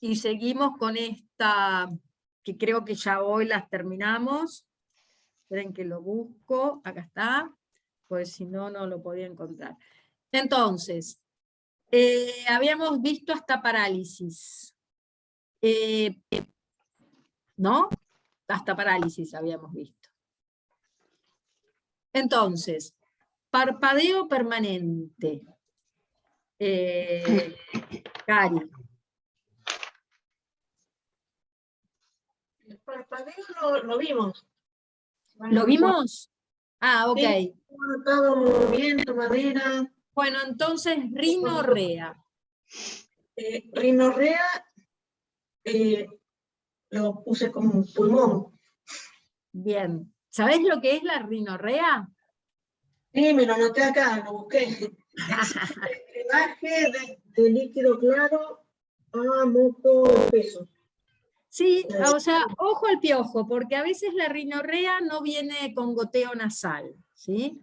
y seguimos con esta, que creo que ya hoy las terminamos. Esperen que lo busco, acá está, pues si no, no lo podía encontrar. Entonces, habíamos visto hasta parálisis, ¿no? Hasta parálisis habíamos visto. Entonces, parpadeo permanente. Cari. El parpadeo lo vimos. ¿Lo vimos? Ah, ok. Sí, todo movimiento, madera. Bueno, entonces, rinorrea. Rinorrea lo puse como un pulmón. Bien. ¿Sabés lo que es la rinorrea? Sí, me lo anoté acá, lo busqué. Es el drenaje de líquido claro a moco espeso. Sí, o sea, ojo al piojo, porque a veces la rinorrea no viene con goteo nasal, ¿sí?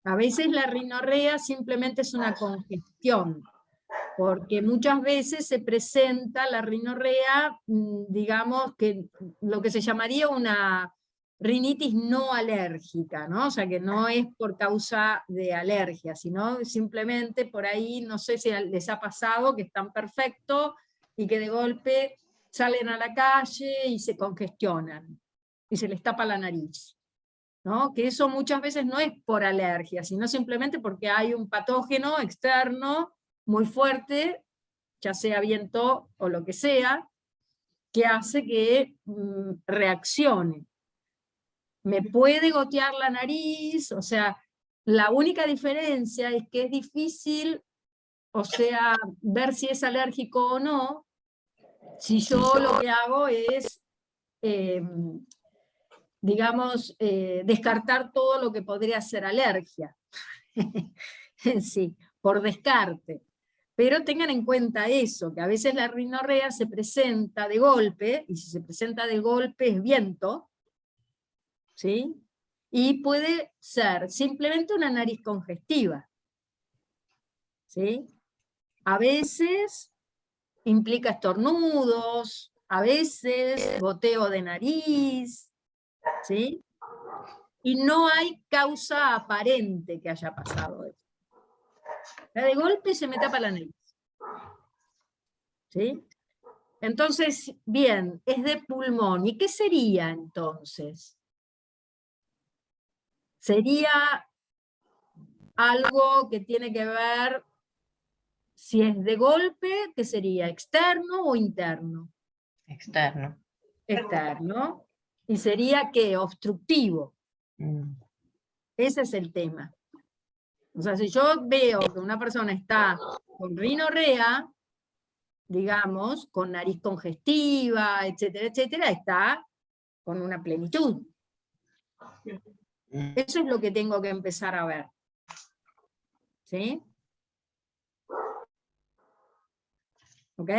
A veces la rinorrea simplemente es una congestión, porque muchas veces se presenta la rinorrea, digamos, que lo que se llamaría una rinitis no alérgica, ¿no? O sea, que no es por causa de alergia, sino simplemente por ahí, no sé si les ha pasado que están perfectos y que de golpe salen a la calle y se congestionan, y se les tapa la nariz, ¿no? Que eso muchas veces no es por alergia, sino simplemente porque hay un patógeno externo muy fuerte, ya sea viento o lo que sea, que hace que reaccione. Me puede gotear la nariz, o sea, la única diferencia es que es difícil, o sea, ver si es alérgico o no, si yo lo que hago es, digamos, descartar todo lo que podría ser alergia. Sí, por descarte. Pero tengan en cuenta eso, que a veces la rinorrea se presenta de golpe, y si se presenta de golpe es viento, ¿sí? Y puede ser simplemente una nariz congestiva, ¿sí? A veces implica estornudos, a veces goteo de nariz, ¿sí? Y no hay causa aparente que haya pasado eso. De golpe se me tapa la nariz, ¿sí? Entonces, bien, es de pulmón. ¿Y qué sería entonces? Sería algo que tiene que ver, si es de golpe, ¿qué sería? ¿Externo o interno? Externo. Externo. ¿Y sería qué? Obstructivo. Ese es el tema. O sea, si yo veo que una persona está con rinorrea, digamos, con nariz congestiva, etcétera, etcétera, está con una plenitud. Eso es lo que tengo que empezar a ver. ¿Sí? ¿Ok?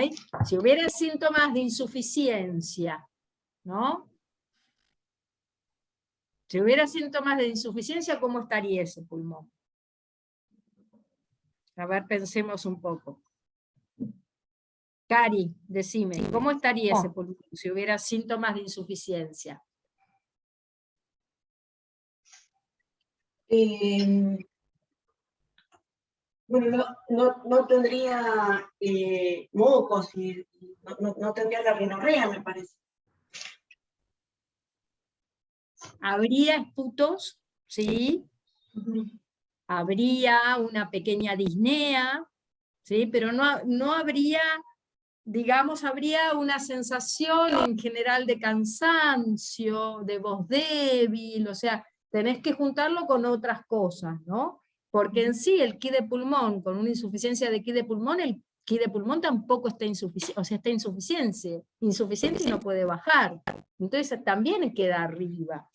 Si hubiera síntomas de insuficiencia, ¿no? Si hubiera síntomas de insuficiencia, ¿cómo estaría ese pulmón? A ver, pensemos un poco. Cari, decime, ¿cómo estaría ese pulmón si hubiera síntomas de insuficiencia? Bueno, no tendría mocos y no tendría la rinorrea, me parece. Habría esputos, ¿sí? Habría una pequeña disnea, ¿sí? Pero no habría, digamos, habría una sensación en general de cansancio, de voz débil, o sea, tenés que juntarlo con otras cosas, ¿no? Porque en sí el ki de pulmón, con una insuficiencia de ki de pulmón, el ki de pulmón tampoco está insuficiente, o sea, está insuficiente y no puede bajar. Entonces también queda arriba.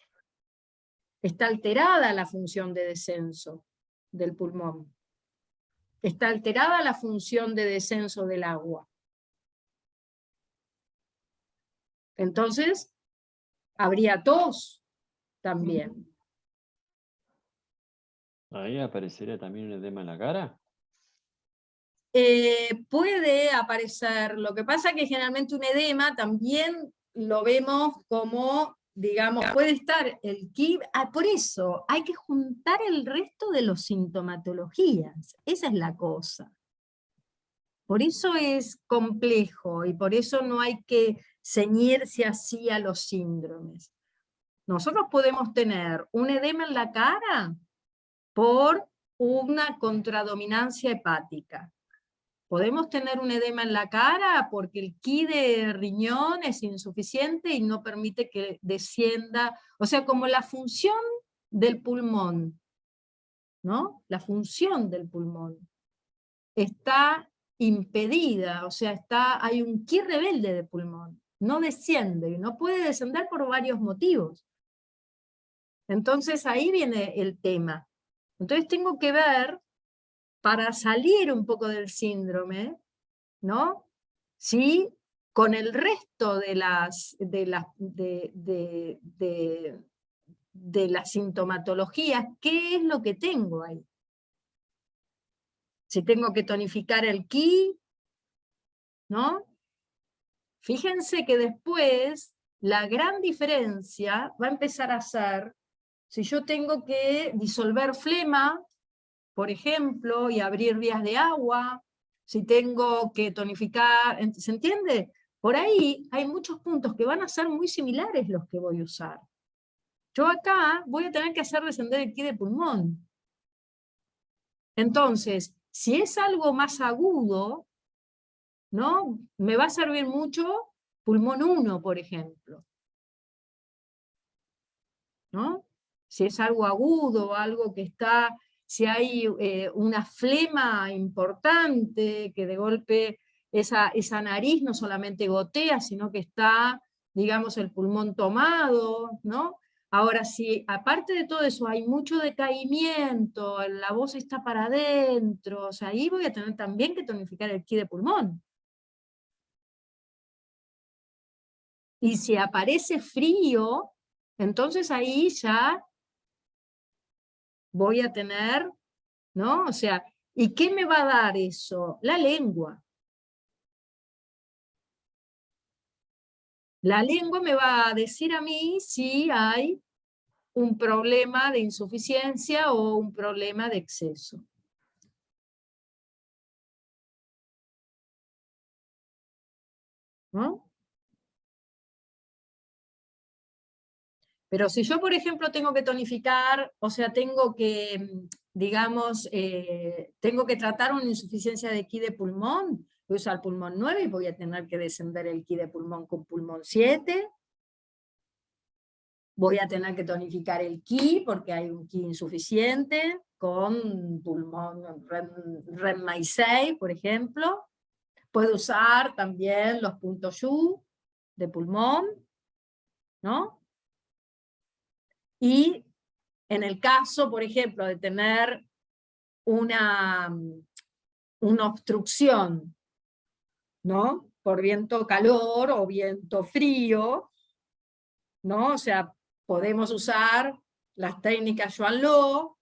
Está alterada la función de descenso del pulmón. Está alterada la función de descenso del agua. Entonces, habría tos también. Ahí aparecería también un edema en la cara. puede aparecer. Lo que pasa es que generalmente un edema también lo vemos como, digamos, puede estar el KIB, por eso hay que juntar el resto de las sintomatologías, esa es la cosa. Por eso es complejo y por eso no hay que ceñirse así a los síndromes. Nosotros podemos tener un edema en la cara por una contradominancia hepática. Podemos tener un edema en la cara porque el Ki de riñón es insuficiente y no permite que descienda, o sea, como la función del pulmón, ¿no? La función del pulmón está impedida, o sea, hay un Ki rebelde de pulmón, no desciende, y no puede descender por varios motivos. Entonces ahí viene el tema. Entonces tengo que ver, para salir un poco del síndrome, ¿no? Sí, con el resto de las sintomatologías, ¿qué es lo que tengo ahí? Si tengo que tonificar el Ki, ¿no? Fíjense que después la gran diferencia va a empezar a ser si yo tengo que disolver flema, por ejemplo, y abrir vías de agua, si tengo que tonificar, ¿se entiende? Por ahí hay muchos puntos que van a ser muy similares los que voy a usar. Yo acá voy a tener que hacer descender el Ki de pulmón. Entonces, si es algo más agudo, ¿no? Me va a servir mucho pulmón 1, por ejemplo, ¿no? Si es algo agudo, algo que está, si hay una flema importante, que de golpe esa nariz no solamente gotea, sino que está, digamos, el pulmón tomado, ¿no? Ahora, si aparte de todo eso hay mucho decaimiento, la voz está para adentro, o sea, ahí voy a tener también que tonificar el Ki de pulmón. Y si aparece frío, entonces ahí ya voy a tener, ¿no? O sea, ¿y qué me va a dar eso? La lengua. La lengua me va a decir a mí si hay un problema de insuficiencia o un problema de exceso. ¿No? Pero si yo, por ejemplo, tengo que tonificar, o sea, tengo que, digamos, tengo que tratar una insuficiencia de Ki de pulmón, voy a usar pulmón 9 y voy a tener que descender el Ki de pulmón con pulmón 7. Voy a tener que tonificar el Ki porque hay un Ki insuficiente con pulmón REM 6, por ejemplo. Puedo usar también los puntos Yu de pulmón, ¿no? Y en el caso, por ejemplo, de tener una obstrucción, ¿no? Por viento-calor o viento-frío, ¿no? O sea, podemos usar las técnicas Yuan Lo,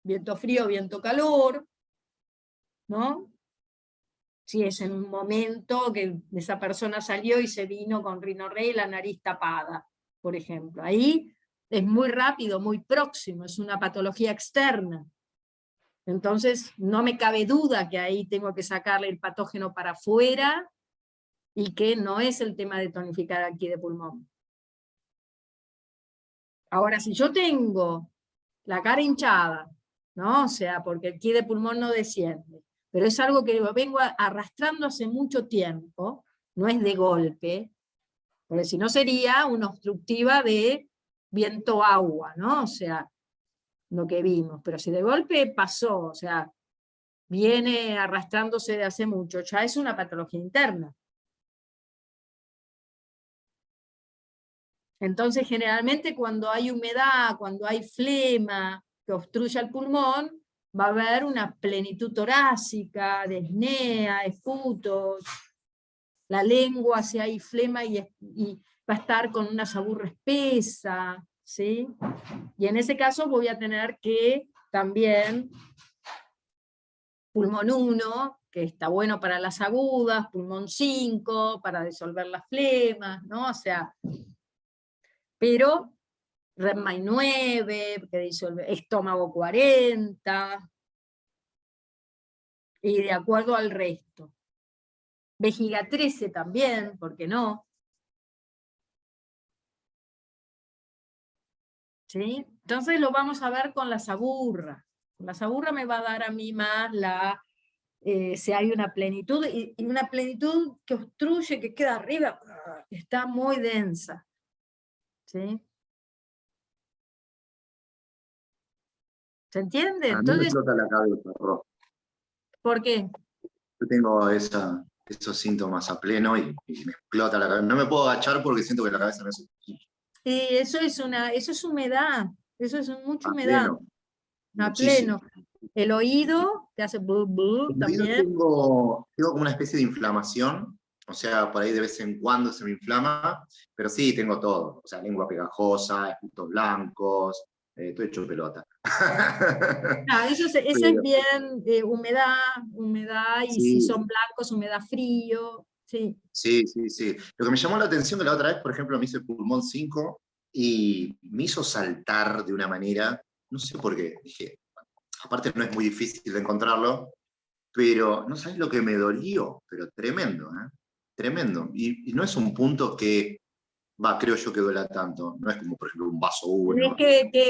viento frío, viento calor, ¿no? Si es en un momento que esa persona salió y se vino con rinorrea y la nariz tapada, por ejemplo. Ahí es muy rápido, muy próximo, es una patología externa. Entonces no me cabe duda que ahí tengo que sacarle el patógeno para afuera y que no es el tema de tonificar aquí de pulmón. Ahora, si yo tengo la cara hinchada, ¿no? O sea, porque el Ki de pulmón no desciende, pero es algo que vengo arrastrando hace mucho tiempo, no es de golpe, porque si no sería una obstructiva de viento-agua, ¿no? O sea, lo que vimos, pero si de golpe pasó, o sea, viene arrastrándose de hace mucho, ya es una patología interna. Entonces, generalmente cuando hay humedad, cuando hay flema que obstruye el pulmón, va a haber una plenitud torácica, disnea, esputos, la lengua, si hay flema y va a estar con una saburra espesa, ¿sí? Y en ese caso voy a tener que también, pulmón 1, que está bueno para las agudas, pulmón 5, para disolver las flemas, ¿no? O sea, pero Redmine 9, que disuelve, estómago 40, y de acuerdo al resto. Vejiga 13 también, ¿por qué no? ¿Sí? Entonces lo vamos a ver con la saburra. La saburra me va a dar a mí más si hay una plenitud, y una plenitud que obstruye, que queda arriba, está muy densa. ¿Sí? ¿Se entiende? A mí me Entonces, explota la cabeza, Ro. ¿por qué? Yo tengo esos síntomas a pleno y me explota la cabeza. No me puedo agachar porque siento que la cabeza me hace Sí, eso es humedad, eso es mucha a humedad, pleno, a muchísimo. pleno. El oído te hace blu, blu, En el oído también. tengo como una especie de inflamación, o sea, por ahí de vez en cuando se me inflama, pero sí, tengo todo, o sea, lengua pegajosa, puntos blancos, estoy hecho pelota. Ah, eso es Pero, bien humedad, y si sí, son blancos, humedad frío, sí. sí, sí, sí. Lo que me llamó la atención que la otra vez, por ejemplo, me hice pulmón 5 y me hizo saltar de una manera, no sé por qué, dije, aparte no es muy difícil de encontrarlo, pero no sabes lo que me dolió, pero tremendo, ¿eh? Tremendo. Y no es un punto que, creo yo que duela tanto, no es como por ejemplo un vaso Es 1.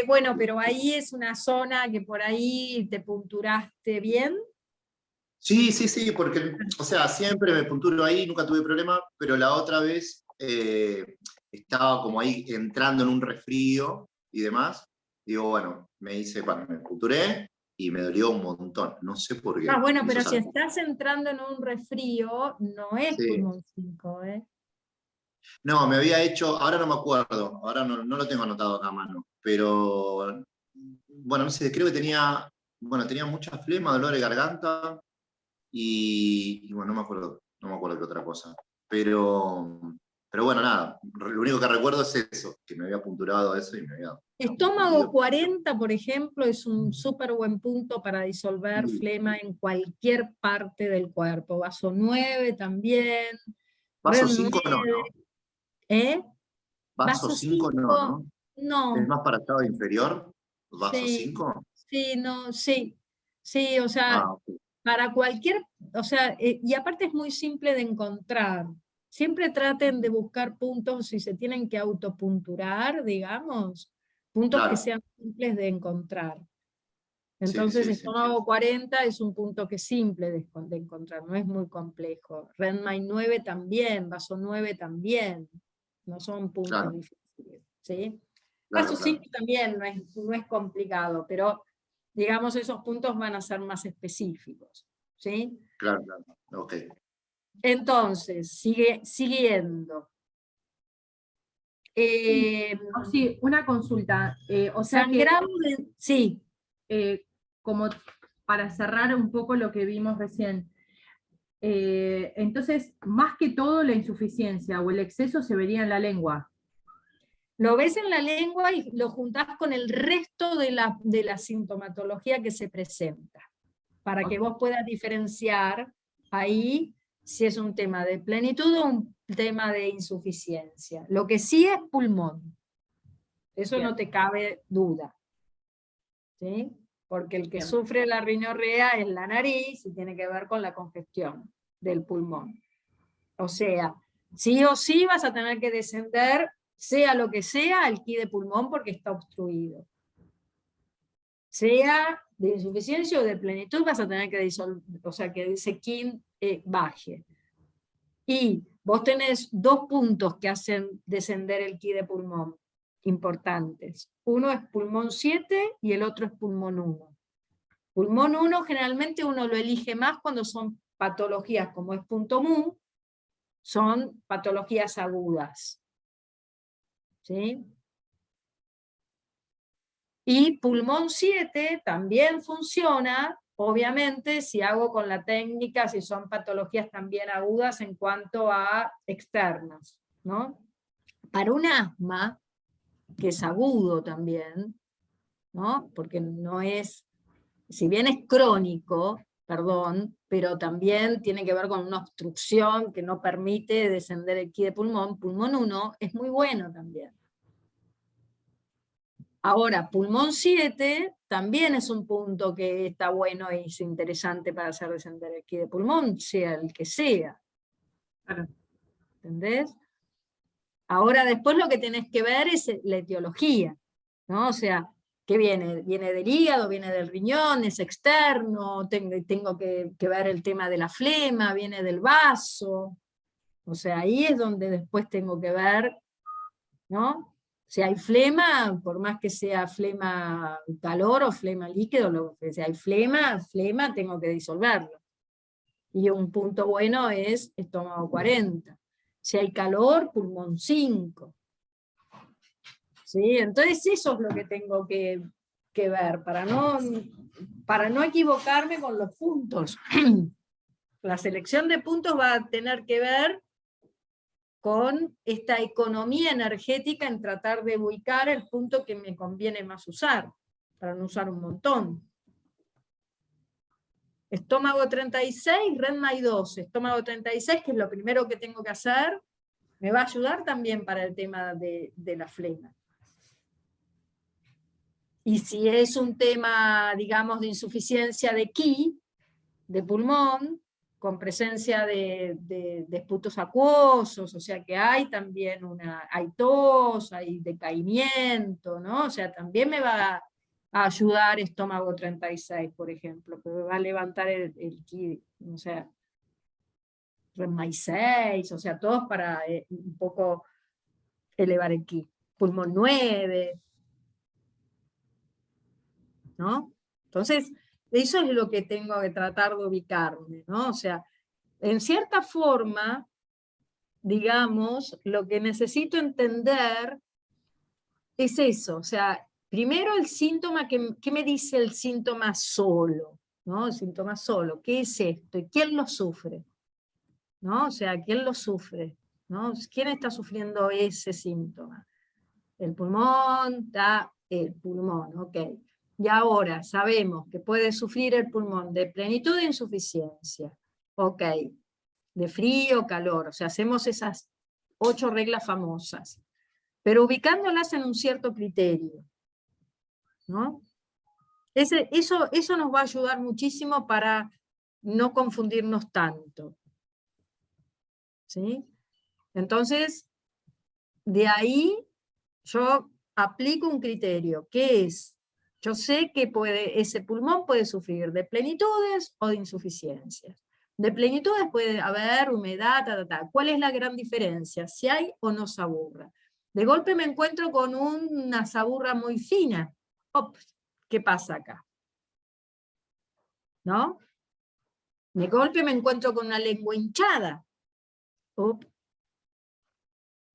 bueno, pero ahí es una zona que por ahí te punturaste bien. Sí, sí, sí, porque, o sea, siempre me punturo ahí, nunca tuve problema, pero la otra vez estaba como ahí entrando en un resfrío y demás. Digo, bueno, me punturé y me dolió un montón, no sé por Ah, qué, bueno, me hizo pero si saltar. estás entrando en un resfrío, no es Sí. pulmón 5, ¿eh? No, me había hecho, ahora no me acuerdo, ahora no lo tengo anotado acá a mano, pero, bueno, no sé, creo que tenía mucha flema, dolor de garganta, y bueno, no me acuerdo qué otra cosa. Pero bueno, nada, lo único que recuerdo es eso, que me había punturado eso y me había Estómago dolido. 40, por ejemplo, es un súper buen punto para disolver Sí. flema en cualquier parte del cuerpo. Vaso 9 también, Vaso red 5 no, 9, ¿no? ¿eh? Vaso Vaso 5 no, 5, ¿no? Es no, más para estado inferior, vaso sí, 5. sí, no, sí, sí, o sea, Ah, ok. para cualquier, o sea, y aparte es muy simple de encontrar. Siempre traten de buscar puntos, si se tienen que autopunturar, digamos, puntos que Claro, sean simples de encontrar. sí, Entonces, sí, sí. estómago 40 es un punto que es simple de encontrar, no es muy complejo. Redmine 9 también, vaso 9 también, no son puntos Claro, difíciles, ¿sí? claro, Vaso claro. 5 también no es complicado, pero digamos esos puntos van a ser más específicos, ¿sí? Claro, claro. Ok. Entonces, siguiendo. Sí, Eh, sí, una consulta. O sea que, sangrado sí, como para cerrar un poco lo que vimos recién, entonces, más que todo la insuficiencia o el exceso se vería en la lengua. lo ves en la lengua y lo juntás con el resto de la sintomatología que se presenta, para que vos puedas diferenciar ahí si es un tema de plenitud o un tema de insuficiencia. Lo que sí es pulmón, eso Bien. no te cabe duda, ¿sí? Porque el que Bien. sufre la rinorrea es la nariz y tiene que ver con la congestión del pulmón. O sea, sí o sí vas a tener que descender, sea lo que sea, el ki de pulmón porque está obstruido. Sea de insuficiencia o de plenitud, vas a tener que disolver, o sea, que ese ki baje. Y vos tenés dos puntos que hacen descender el ki de pulmón, importantes. Uno es pulmón 7 y el otro es pulmón 1. Pulmón 1 generalmente uno lo elige más cuando son patologías como es punto mu, son patologías agudas. ¿Sí? Y pulmón 7 también funciona, obviamente, si hago con la técnica, si son patologías también agudas en cuanto a externas, ¿no? Para un asma, que es agudo también, ¿no? Porque no es, si bien es crónico, perdón, pero también tiene que ver con una obstrucción que no permite descender el ki de pulmón. Pulmón 1 es muy bueno también. Ahora, pulmón 7 también es un punto que está bueno y es interesante para hacer descender el ki de pulmón, sea el que sea. Claro. ¿Entendés? Ahora después lo que tenés que ver es la etiología, ¿no? O sea, ¿qué viene? ¿Viene del hígado? ¿Viene del riñón? ¿Es externo? Tengo que ver el tema de la flema, ¿viene del vaso? O sea, ahí es donde después tengo que ver, ¿no? Si hay flema, por más que sea flema calor o flema líquido, si hay flema, tengo que disolverlo. Y un punto bueno es estómago 40. Si hay calor, pulmón 5. ¿Sí? Entonces eso es lo que tengo que ver, para no equivocarme con los puntos. La selección de puntos va a tener que ver con esta economía energética en tratar de ubicar el punto que me conviene más usar, para no usar un montón. Estómago 36, Redmay 12. Estómago 36, que es lo primero que tengo que hacer, me va a ayudar también para el tema de la flema. Y si es un tema, digamos, de insuficiencia de ki, de pulmón, con presencia de esputos acuosos, o sea que hay también hay tos, hay decaimiento, ¿no? O sea, también me va a ayudar estómago 36, por ejemplo, que me va a levantar el ki, o sea, Redmay 6, o sea, todos para un poco elevar el ki. Pulmón 9, ¿no? Entonces, eso es lo que tengo que tratar de ubicarme, ¿no? O sea, en cierta forma, digamos, lo que necesito entender es eso, o sea, primero el síntoma, ¿qué me dice el síntoma solo? ¿No? El síntoma solo, ¿qué es esto? ¿Y quién lo sufre? ¿No? O sea, ¿quién lo sufre? ¿No? ¿Quién está sufriendo ese síntoma? El pulmón, está el pulmón, ok. Y ahora sabemos que puede sufrir el pulmón de plenitud e insuficiencia, ok, de frío, calor, o sea, hacemos esas 8 reglas famosas, pero ubicándolas en un cierto criterio, ¿no? Eso nos va a ayudar muchísimo para no confundirnos tanto, ¿sí? Entonces, de ahí yo aplico un criterio, que es, yo sé que ese pulmón puede sufrir de plenitudes o de insuficiencias. De plenitudes puede haber humedad, ¿Cuál es la gran diferencia? Si hay o no saburra. De golpe me encuentro con una saburra muy fina. Ops, ¿qué pasa acá? ¿No? De golpe me encuentro con una lengua hinchada. Up.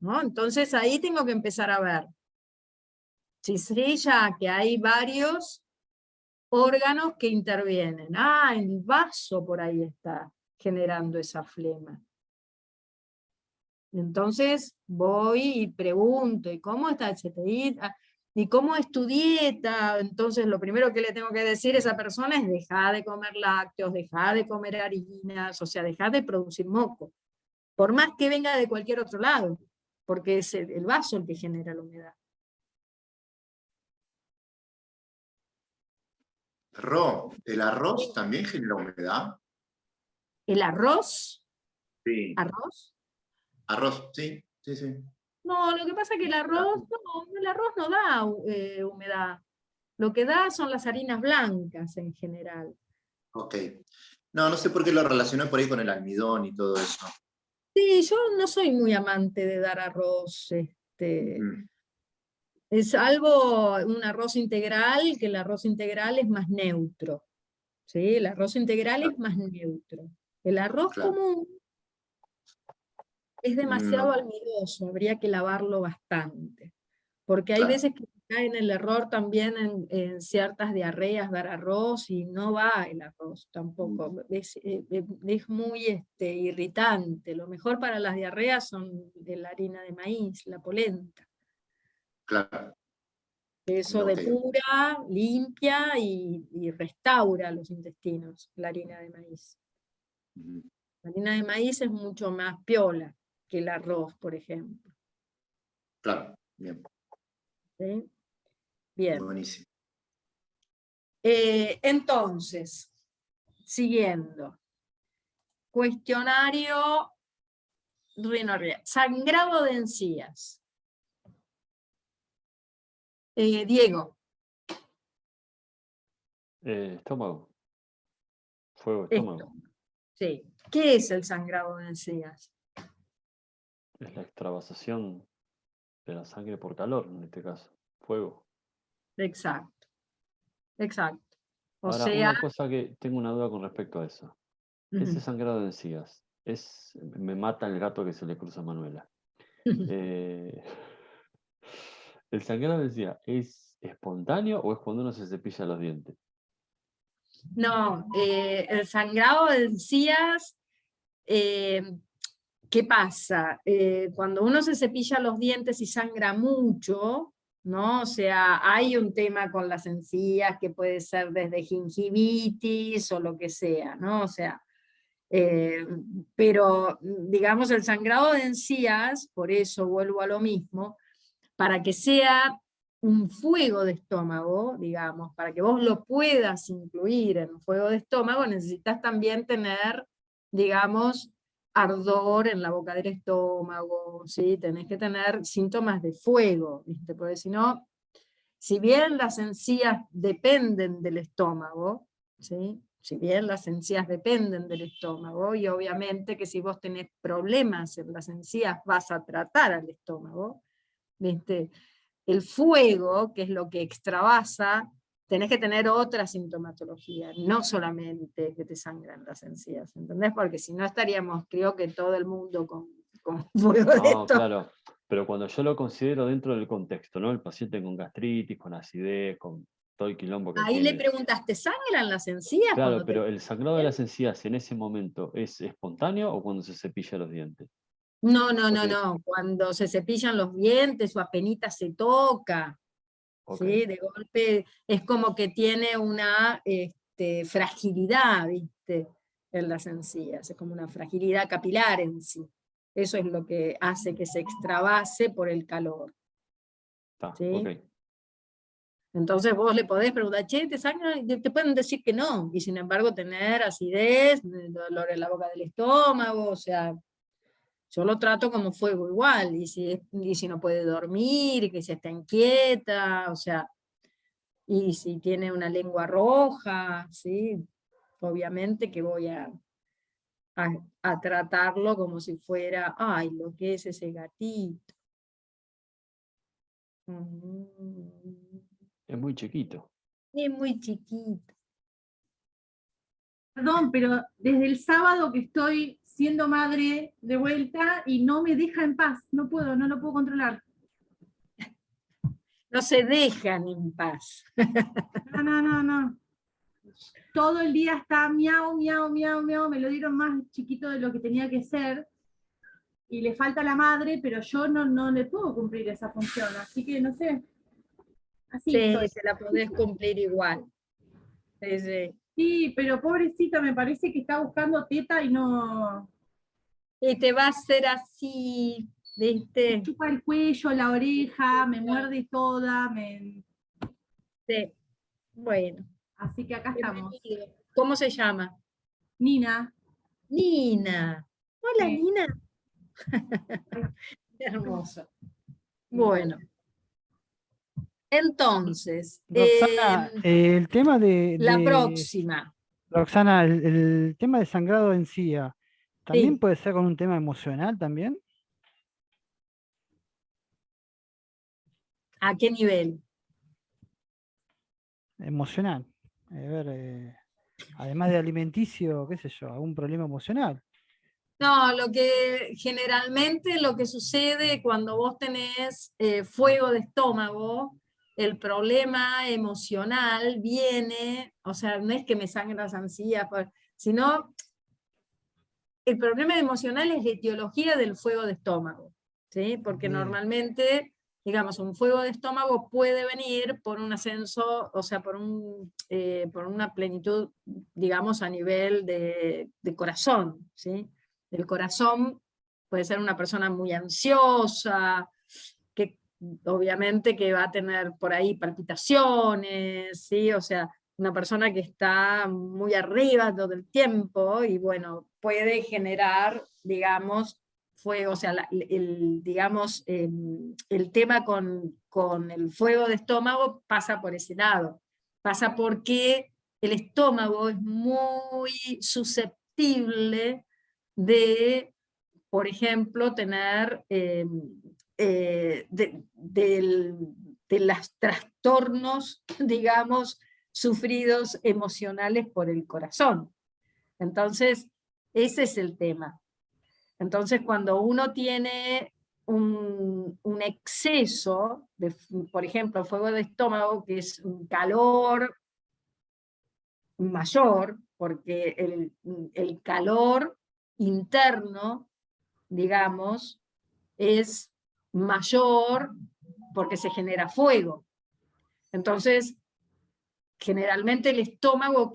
¿No? Entonces ahí tengo que empezar a ver. Si sí, ya que hay varios órganos que intervienen. El vaso por ahí está generando esa flema. Entonces voy y pregunto, ¿y cómo está el CTI? ¿Y cómo es tu dieta? Entonces lo primero que le tengo que decir a esa persona es dejar de comer lácteos, dejar de comer harinas, o sea, dejar de producir moco. Por más que venga de cualquier otro lado, porque es el vaso el que genera la humedad. Ro, ¿el arroz también genera humedad? ¿El arroz? Sí. ¿Arroz? Arroz, sí, sí, sí. No, lo que pasa es que el arroz no da humedad. Lo que da son las harinas blancas en general. Ok. No, no sé por qué lo relacioné por ahí con el almidón y todo eso. Sí, yo no soy muy amante de dar arroz. Es algo, un arroz integral, que el arroz integral es más neutro. ¿Sí? El arroz integral es más neutro. El arroz Claro. común es demasiado No, almidoso, habría que lavarlo bastante. Porque hay claro. veces que cae en el error también en ciertas diarreas dar arroz y no va el arroz tampoco. Es muy irritante. Lo mejor para las diarreas son de la harina de maíz, la polenta. Claro. Eso Ok. depura, limpia y restaura los intestinos, la harina de maíz. Ujú. La harina de maíz es mucho más piola que el arroz, por ejemplo. Claro, bien, ¿Sí? Bien. buenísimo. Entonces, siguiendo. Cuestionario rinorrea. Sangrado de encías. Diego, Estómago. Fuego de esto. estómago. Sí. ¿Qué es el sangrado de encías? Es la extravasación de la sangre por calor, en este caso. Fuego. Exacto. Exacto. O Ahora, sea, una cosa que tengo una duda con respecto a eso. Ese sangrado de encías, me mata el gato que se le cruza a Manuela. Eh, ¿El sangrado de encías es espontáneo o es cuando uno se cepilla los dientes? no, el sangrado de encías, ¿qué pasa? Cuando uno se cepilla los dientes y sangra mucho, ¿no? O sea, hay un tema con las encías que puede ser desde gingivitis o lo que sea, ¿no? O sea, pero digamos el sangrado de encías, por eso vuelvo a lo mismo, para que sea un fuego de estómago, digamos, para que vos lo puedas incluir en un fuego de estómago, necesitas también tener, digamos, ardor en la boca del estómago, ¿sí? Tenés que tener síntomas de fuego, ¿viste? Porque si no, si bien las encías dependen del estómago, ¿sí? Si bien las encías dependen del estómago, y obviamente que si vos tenés problemas en las encías vas a tratar al estómago, ¿viste? El fuego, que es lo que extravasa, tenés que tener otra sintomatología, no solamente que te sangran las encías, ¿entendés? Porque si no estaríamos, creo que todo el mundo con fuego de No, estómago. claro. Pero cuando yo lo considero dentro del contexto, ¿no? El paciente con gastritis, con acidez, con todo el quilombo que Ahí le tiene. preguntas, ¿te sangran las encías Claro, cuando te... pero el sangrado de las encías en ese momento, ¿es espontáneo o cuando se cepilla los dientes? No, no, no, Porque, no, cuando se cepillan los dientes o apenita se toca, ok, ¿sí? De golpe es como que tiene una fragilidad, ¿viste? En las encías, es como una fragilidad capilar en sí. Eso es lo que hace que se extravase por el calor, está, ¿sí? ok. Entonces vos le podés preguntar, che, ¿te sangra? Y te pueden decir que no, y sin embargo tener acidez, dolor en la boca del estómago, o sea, yo lo trato como fuego igual, y si no puede dormir, y que se está inquieta, o sea, y si tiene una lengua roja, ¿sí? Obviamente que voy a tratarlo como si fuera, ay, lo que es ese gatito. Es muy chiquito. Es muy chiquito. Perdón, pero desde el sábado que estoy siendo madre de vuelta y no me deja en paz. No puedo, no lo puedo controlar. No se dejan en paz. No, no, no, no. Todo el día está miau, miau, miau, miau. Me lo dieron más chiquito de lo que tenía que ser. Y le falta la madre, pero yo no le puedo cumplir esa función. Así que no sé. Así Sí, estoy. se la podés cumplir igual. Sí, sí. Sí, pero pobrecita, me parece que está buscando teta y no. Y te va a hacer así, Me ¿viste? chupa el cuello, la oreja, me Claro. muerde toda. Sí. Bueno, Así que acá estamos. bienvenido. ¿Cómo se llama? Nina. Nina. Hola, Sí. Nina. Qué hermoso. Bueno, entonces, Roxana, el tema la próxima. Roxana, el tema de sangrado de encía, ¿también Sí. puede ser con un tema emocional también? ¿A qué nivel? Emocional. A ver, además de alimenticio, qué sé yo, algún problema emocional. No, generalmente lo que sucede cuando vos tenés fuego de estómago, el problema emocional viene, o sea, no es que me sangran las encías, sino el problema emocional es la etiología del fuego de estómago, ¿sí? Porque Bien. normalmente digamos, un fuego de estómago puede venir por un ascenso, o sea, por una plenitud, digamos, a nivel de corazón, ¿sí? El corazón puede ser una persona muy ansiosa, que obviamente que va a tener por ahí palpitaciones, ¿sí? O sea, una persona que está muy arriba todo el tiempo y bueno, puede generar, digamos, fuego, o sea, digamos, el tema con el fuego de estómago pasa por ese lado, pasa porque el estómago es muy susceptible de, por ejemplo, tener de los trastornos, digamos, sufridos emocionales por el corazón. Entonces, ese es el tema. Entonces, cuando uno tiene un exceso, de, por ejemplo, fuego de estómago, que es un calor mayor, porque el calor interno, digamos, es mayor porque se genera fuego. Entonces, generalmente el estómago,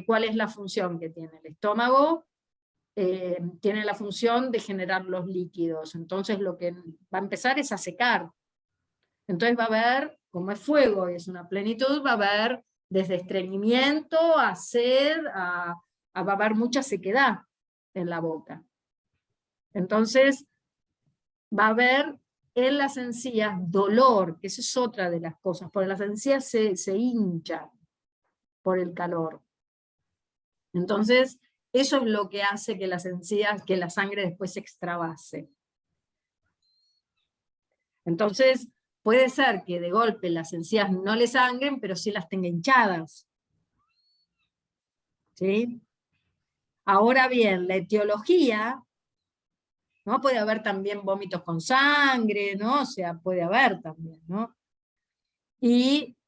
¿cuál es la función que tiene? El estómago tiene la función de generar los líquidos, entonces lo que va a empezar es a secar. Entonces va a haber, como es fuego y es una plenitud, va a haber desde estreñimiento a sed, va a haber mucha sequedad en la boca. Entonces va a haber en las encías dolor, que esa es otra de las cosas, porque las encías se hinchan por el calor. Entonces, eso es lo que hace que las encías, que la sangre después se extravase. Entonces, puede ser que de golpe las encías no le sangren, pero sí las tenga hinchadas. ¿Sí? Ahora bien, la etiología, ¿no? Puede haber también vómitos con sangre, ¿no? O sea, puede haber también, ¿no? Y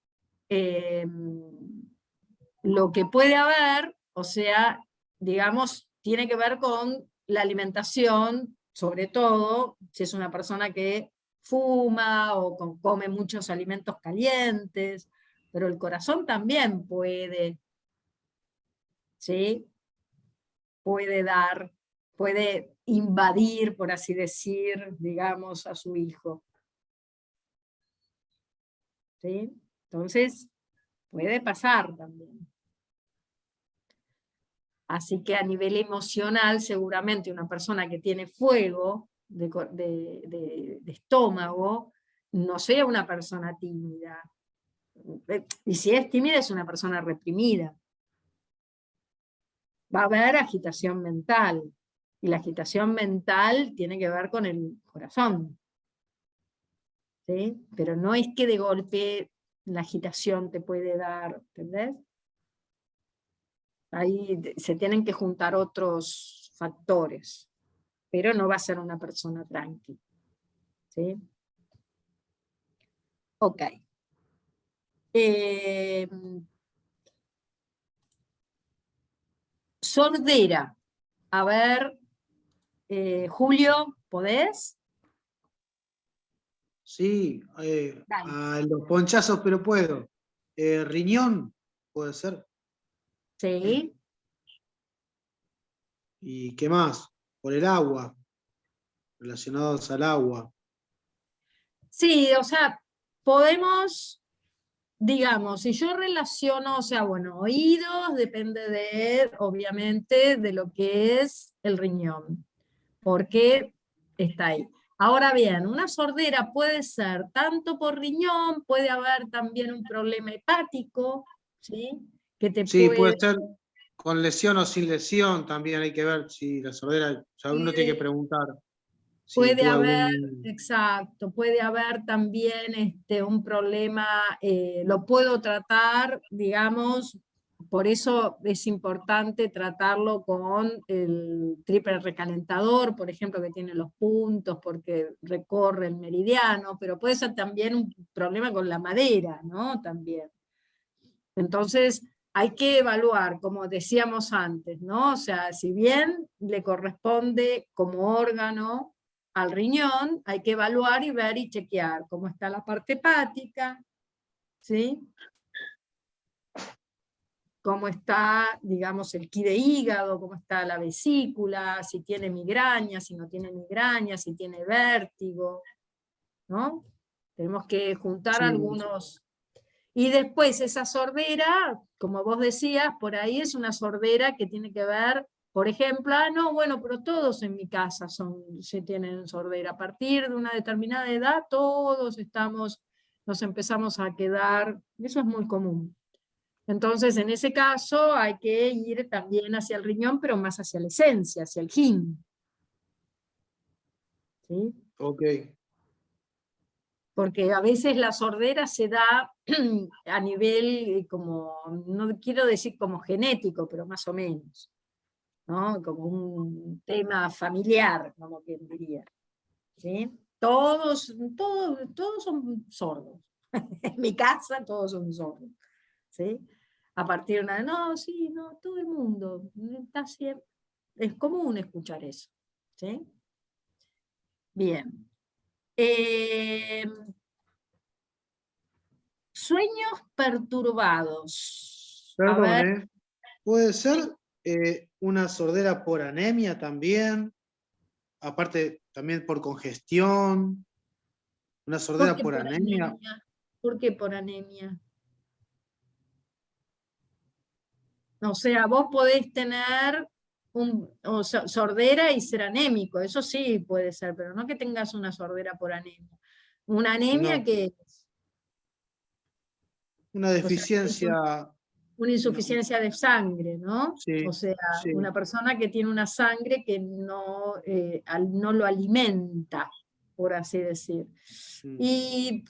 lo que puede haber, o sea, digamos, tiene que ver con la alimentación, sobre todo si es una persona que fuma o come muchos alimentos calientes, pero el corazón también puede, ¿sí? Puede invadir, por así decir, digamos, a su hijo. ¿Sí? Entonces, puede pasar también. Así que a nivel emocional, seguramente una persona que tiene fuego de estómago, no sea una persona tímida. Y si es tímida, es una persona reprimida. Va a haber agitación mental. Y la agitación mental tiene que ver con el corazón. ¿Sí? Pero no es que de golpe la agitación te puede dar, ¿entendés? Ahí se tienen que juntar otros factores, pero no va a ser una persona tranquila. ¿Sí? Ok. Sordera. A ver, Julio, ¿podés? Sí, Dale. a los ponchazos, pero puedo. Riñón, puede ser. Sí. ¿Y qué más? Por el agua, relacionados al agua. Sí, o sea, podemos, digamos, si yo relaciono, o sea, bueno, oídos depende de, obviamente, de lo que es el riñón, porque está ahí. Ahora bien, una sordera puede ser tanto por riñón, puede haber también un problema hepático, ¿sí? Que te Sí, puede puede... ser con lesión o sin lesión, también hay que ver si la sordera, o sea, uno tiene que preguntar si Puede tuvo haber, algún... exacto, puede haber también un problema, lo puedo tratar, digamos, por eso es importante tratarlo con el triple recalentador, por ejemplo, que tiene los puntos, porque recorre el meridiano, pero puede ser también un problema con la madera, ¿no? También. Entonces, hay que evaluar, como decíamos antes, ¿no? O sea, si bien le corresponde como órgano, al riñón, hay que evaluar y ver y chequear cómo está la parte hepática, ¿sí? Cómo está, digamos, el ki de hígado, cómo está la vesícula, si tiene migraña, si no tiene migraña, si tiene vértigo, ¿no? Tenemos que juntar Sí. algunos. Y después esa sordera, como vos decías, por ahí es una sordera que tiene que ver, por ejemplo, no, bueno, pero todos en mi casa se tienen sordera. A partir de una determinada edad, todos nos empezamos a quedar, eso es muy común. Entonces, en ese caso, hay que ir también hacia el riñón, pero más hacia la esencia, hacia el yin. ¿Sí? Ok. Porque a veces la sordera se da a nivel como, no quiero decir como genético, pero más o menos, ¿no? Como un tema familiar, como quien diría, ¿sí? Todos son sordos. En mi casa todos son sordos, ¿sí? A partir de una, no, sí, no, todo el mundo, está siempre, es común escuchar eso, ¿sí? Bien. Sueños perturbados. A Perdón, ver, ¿eh? ¿Puede ser una sordera por anemia también? Aparte, también por congestión. Una ¿por sordera qué por por anemia. anemia? ¿Por qué por anemia? O sea, vos podés tener sordera y ser anémico, eso sí puede ser, pero no que tengas una sordera por anemia. Una anemia No, que es, una o sea, deficiencia. una No, insuficiencia de sangre, ¿no? O sí, sea, sí. una persona que tiene una sangre que no lo alimenta, por así decir. Mm. Y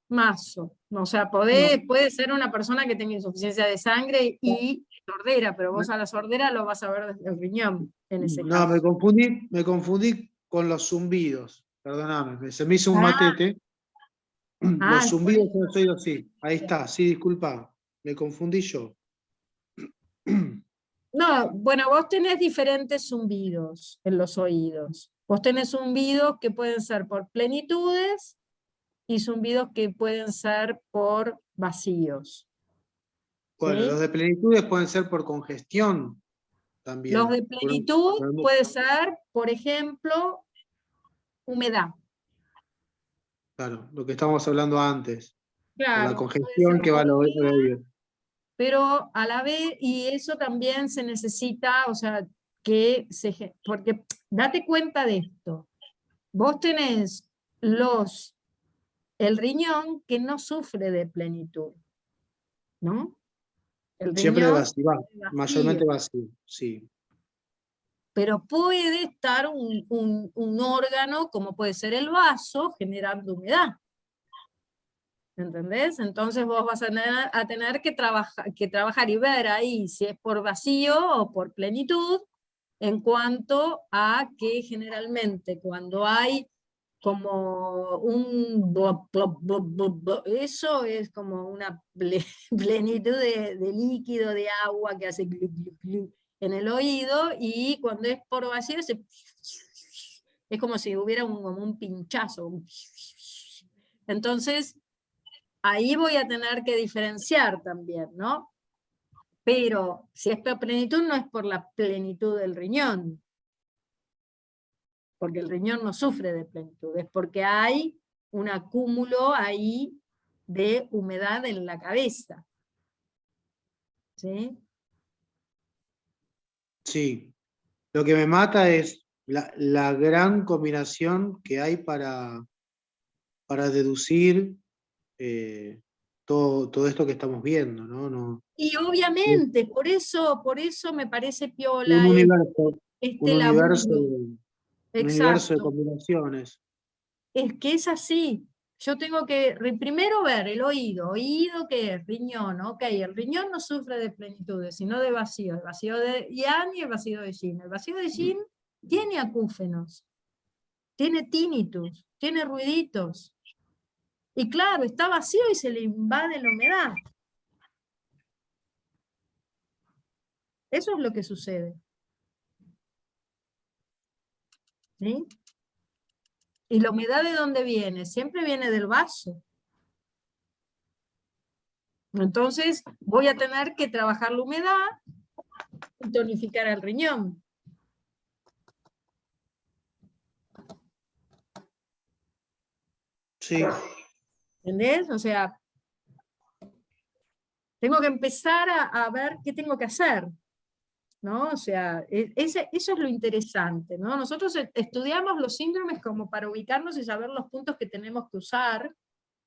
mazo, o sea, No, puede ser una persona que tenga insuficiencia de sangre y sordera, pero vos a la sordera lo vas a ver desde el riñón, en ese no, caso. me confundí con los zumbidos. Perdóname, se me hizo un Ah, matete. Los es por zumbidos eso. en los oídos, sí. Ahí está, sí, disculpa. Me confundí yo. No, bueno, vos tenés diferentes zumbidos en los oídos. Vos tenés zumbidos que pueden ser por plenitudes y zumbidos que pueden ser por vacíos. Bueno, ¿Sí? los de plenitudes pueden ser por congestión Los también. de plenitud puede ser, por ejemplo, humedad. Claro, lo que estábamos hablando antes, por la Claro, puede congestión ser que va por al humedad, oído. pero a la vez, y eso también se necesita, o sea, porque date cuenta de esto, vos tenés el riñón que no sufre de plenitud, ¿no? El Siempre de riñón vacío, es vacío, mayormente vacío, sí. pero puede estar un órgano, como puede ser el vaso, generando humedad. ¿Entendés? Entonces vos vas a tener que trabajar y ver ahí si es por vacío o por plenitud, en cuanto a que generalmente cuando hay como un eso es como una plenitud de líquido, de agua que hace glu, glu, glu en el oído, y cuando es por vacío es como si hubiera como un pinchazo. Entonces, ahí voy a tener que diferenciar también, ¿no? Pero si es por plenitud, no es por la plenitud del riñón, porque el riñón no sufre de plenitud, es porque hay un acúmulo ahí de humedad en la cabeza. ¿Sí? Sí. Lo que me mata es la gran combinación que hay para deducir todo esto que estamos viendo, ¿no? Y Es obviamente, por eso me parece un piola universo, un este universo, laburo. un universo de Exacto. combinaciones. Es que es así. Yo tengo que primero ver el oído. ¿Oído qué es? Riñón. Ok, el riñón no sufre de plenitudes, sino de vacío. El vacío de yang y el vacío de yin. El vacío de yin tiene acúfenos, tiene tinnitus, tiene ruiditos. Y claro, está vacío y se le invade la humedad. Eso es lo que sucede. ¿sí? ¿Y la humedad de dónde viene? Siempre viene del vaso. Entonces voy a tener que trabajar la humedad y tonificar el riñón. Sí. ¿Entendés? O sea, tengo que empezar a ver qué tengo que hacer, ¿no? O sea, eso es lo interesante, ¿no? Nosotros estudiamos los síndromes como para ubicarnos y saber los puntos que tenemos que usar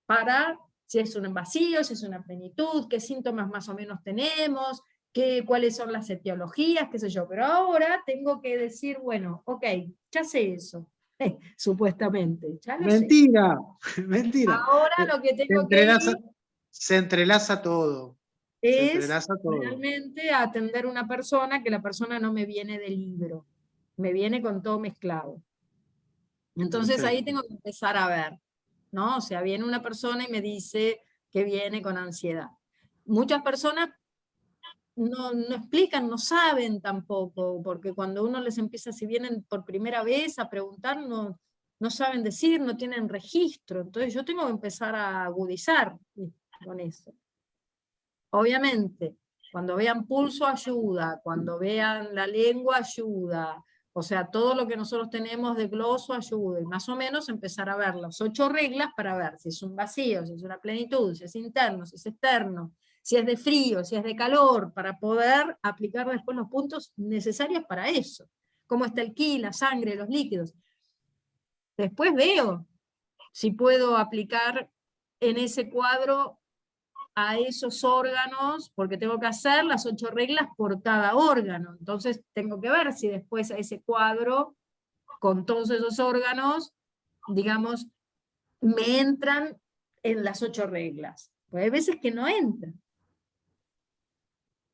para, si es un vacío, si es una plenitud, qué síntomas más o menos tenemos, cuáles son las etiologías, qué sé yo. Pero ahora tengo que decir, bueno, ok, ya sé eso, supuestamente, ya lo sé. Mentira, mentira. Ahora lo que tengo que ir Se entrelaza todo. Se es entrelaza todo. realmente atender a una persona, que la persona no me viene del libro, me viene con todo mezclado. Entonces ahí Perfecto. tengo que empezar a ver, ¿no? O sea, viene una persona y me dice que viene con ansiedad. Muchas personas no explican, no saben tampoco, porque cuando uno les empieza, si vienen por primera vez a preguntar, no saben decir, no tienen registro. Entonces yo tengo que empezar a agudizar con eso. Obviamente, cuando vean pulso ayuda, cuando vean la lengua ayuda, o sea, todo lo que nosotros tenemos de gloso ayuda, y más o menos empezar a ver las 8 reglas para ver si es un vacío, si es una plenitud, si es interno, si es externo, si es de frío, si es de calor, para poder aplicar después los puntos necesarios para eso. Cómo está el ki, la sangre, los líquidos. Después veo si puedo aplicar en ese cuadro a esos órganos, porque tengo que hacer las 8 reglas por cada órgano. Entonces tengo que ver si después a ese cuadro, con todos esos órganos, digamos, me entran en las 8 reglas. Pues hay veces que no entran.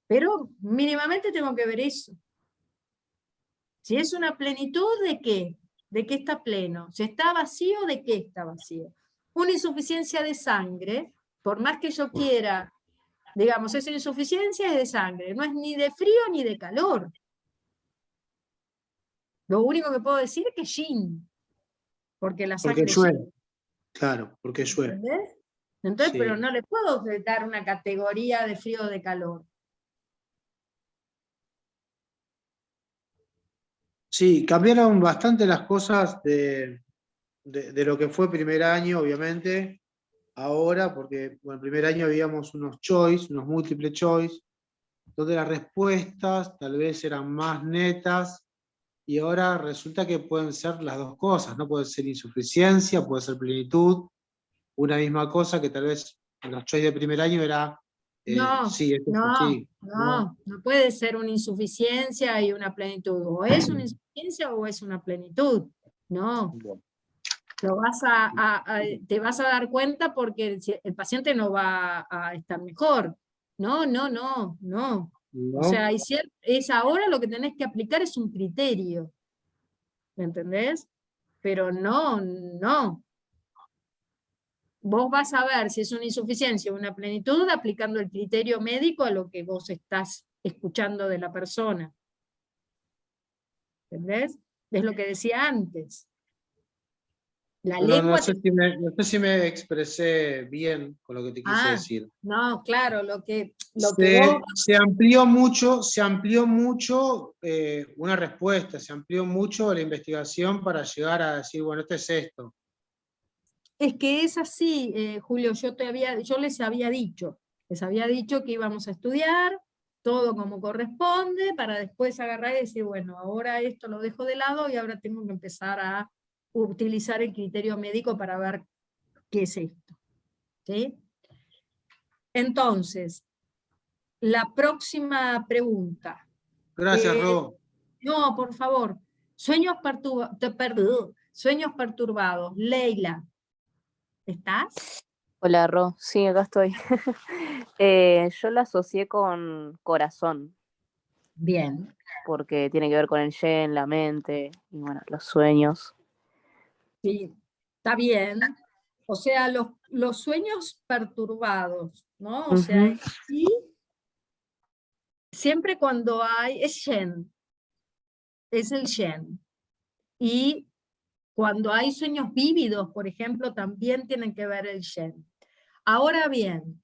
Pero mínimamente tengo que ver eso. Si es una plenitud, ¿de qué? ¿De qué está pleno? Si está vacío, ¿de qué está vacío? Una insuficiencia de sangre, por más que yo quiera, digamos, esa insuficiencia es de sangre, no es ni de frío ni de calor. Lo único que puedo decir es que es yin, porque la Porque sangre es llueve. yin, Claro, porque llueve. ¿entendés? Entonces, Sí. pero no le puedo dar una categoría de frío o de calor. Sí, cambiaron bastante las cosas de lo que fue primer año, obviamente, ahora, porque bueno, el primer año habíamos unos choice, unos múltiple choice, donde las respuestas tal vez eran más netas, y ahora resulta que pueden ser las dos cosas, ¿no? Puede ser insuficiencia, puede ser plenitud, una misma cosa que tal vez en los choice de primer año era, No, sí, esto es no, así. no puede ser una insuficiencia y una plenitud. O es una insuficiencia o es una plenitud. No, lo vas te vas a dar cuenta porque el paciente no va a estar mejor. No. ¿No? O sea, es ahora lo que tenés que aplicar es un criterio. ¿Me entendés? Pero no. Vos vas a ver si es una insuficiencia o una plenitud aplicando el criterio médico a lo que vos estás escuchando de la persona. ¿Entendés? Es lo que decía antes. La No lengua sé si me expresé bien con lo que te quise decir. no, claro, lo que vos... Se amplió mucho una respuesta, se amplió mucho la investigación para llegar a decir, bueno, esto es esto. Es que es así, Julio, yo les había dicho que íbamos a estudiar todo como corresponde, para después agarrar y decir, bueno, ahora esto lo dejo de lado y ahora tengo que empezar a utilizar el criterio médico para ver qué es esto. ¿Sí? Entonces, la próxima pregunta. Gracias, Ro. No, por favor. Sueños perturbados. Leila, ¿estás? Hola, Ro. Sí, acá estoy. Yo la asocié con corazón, Bien. porque tiene que ver con el yen, la mente y bueno, los sueños. Sí, está bien. O sea, los sueños perturbados, ¿no? O sea, Ujú. y siempre cuando hay, es Shen, es el Shen. Y cuando hay sueños vívidos, por ejemplo, también tienen que ver el Shen. Ahora bien,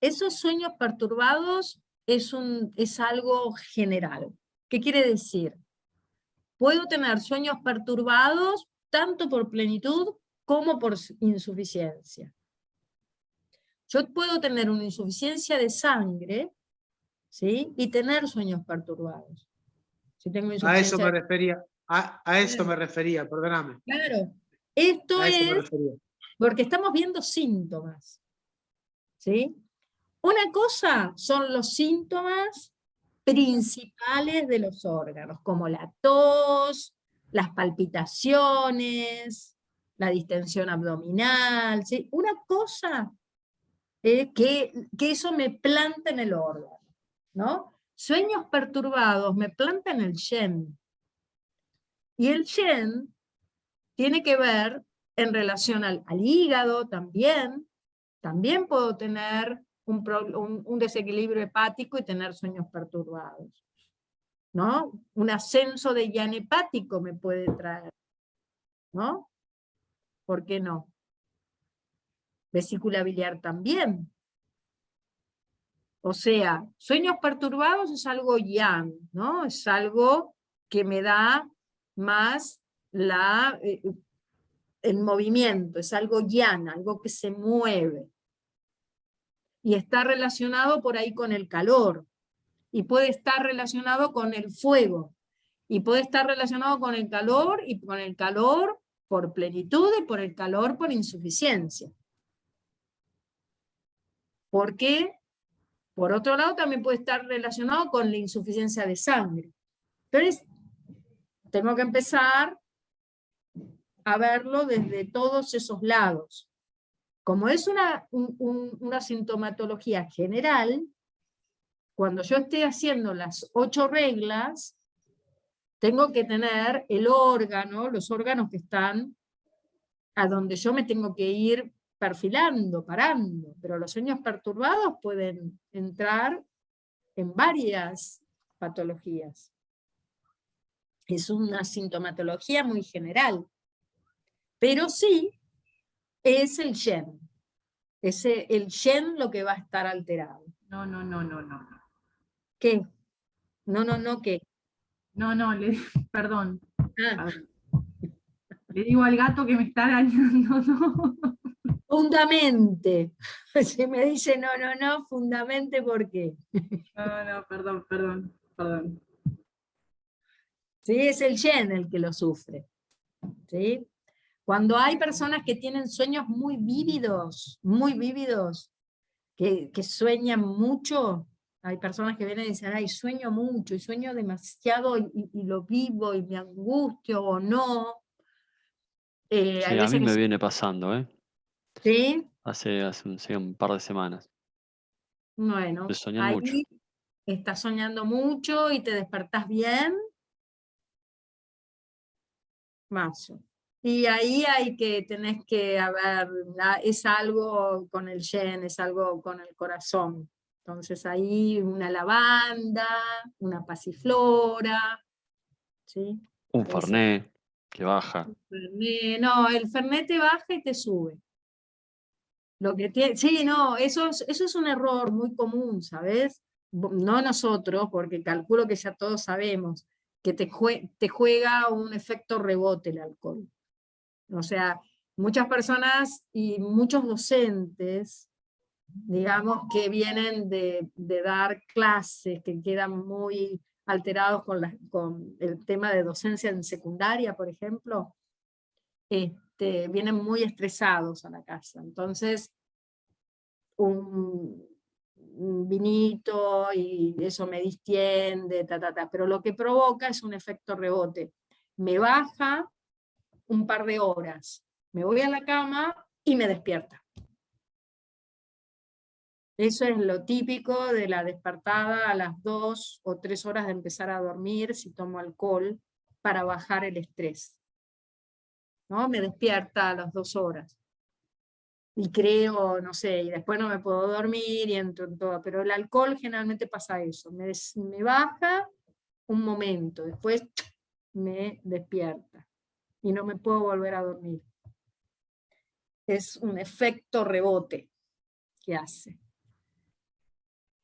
esos sueños perturbados es algo general. ¿Qué quiere decir? Puedo tener sueños perturbados tanto por plenitud como por insuficiencia. Yo puedo tener una insuficiencia de sangre, ¿sí? Y tener sueños perturbados. Si tengo A eso insuficiencia me de... refería, a eso me refería, perdóname. Claro, esto A eso me es refería. porque estamos viendo síntomas, ¿sí? Una cosa son los síntomas principales de los órganos, como la tos, las palpitaciones, la distensión abdominal, ¿sí? Una cosa que eso me planta en el órgano, ¿no? Sueños perturbados me planta en el Shen. Y el Shen tiene que ver en relación al hígado también. También puedo tener un desequilibrio hepático y tener sueños perturbados, ¿no? Un ascenso de yan hepático me puede traer, ¿no? ¿Por qué no? Vesícula biliar también. O sea, sueños perturbados es algo yang, ¿no? Es algo que me da más el movimiento, es algo yang, algo que se mueve. Y está relacionado por ahí con el calor. Y puede estar relacionado con el fuego. Y puede estar relacionado con el calor y con el calor por plenitud y por el calor por insuficiencia. ¿Por qué? Por otro lado, también puede estar relacionado con la insuficiencia de sangre. Entonces, tengo que empezar a verlo desde todos esos lados. Como es una sintomatología general, cuando yo esté haciendo las 8 reglas, tengo que tener el órgano, los órganos que están a donde yo me tengo que ir perfilando, parando, pero los sueños perturbados pueden entrar en varias patologías. Es una sintomatología muy general, pero sí es el Shen. Es el Shen lo que va a estar alterado. No, no, no, no, no. ¿Qué? No, ¿qué? No, no, perdón. Ah, Le digo al gato que me está arañando, ¿no? fundamente. Si me dice no, fundamente, ¿por qué? No, perdón. ¿Sí? Es el Shen el que lo sufre. ¿Sí? Cuando hay personas que tienen sueños muy vívidos, que sueñan mucho, hay personas que vienen y dicen, ay, sueño mucho, y sueño demasiado, y lo vivo, y me angustio, o no. Sí, Hay a veces mí que me viene pasando, ¿eh? sí, Hace un par de semanas. bueno, De soñar ahí mucho. estás soñando mucho y te despertás bien, mazo. Y ahí tenés que, a ver, es algo con el Shen, es algo con el corazón. Entonces ahí una lavanda, una pasiflora, ¿sí? Un Fernet que baja. No, el Fernet te baja y te sube. Sí, no, eso es un error muy común, ¿sabes? No nosotros, porque calculo que ya todos sabemos, que te juega un efecto rebote el alcohol. O sea, muchas personas y muchos docentes, digamos, que vienen de dar clases, que quedan muy alterados con el tema de docencia en secundaria, por ejemplo, vienen muy estresados a la casa. Entonces, un vinito y eso me distiende, pero lo que provoca es un efecto rebote. Me baja un par de horas, me voy a la cama y me despierta. Eso es lo típico de la despertada a las 2 o 3 horas de empezar a dormir si tomo alcohol para bajar el estrés. ¿No? Me despierta a las 2 horas. Y creo, no sé, y después no me puedo dormir y entro en todo. Pero el alcohol generalmente pasa eso. Me baja un momento, después me despierta. y no me puedo volver a dormir. Es un efecto rebote que hace.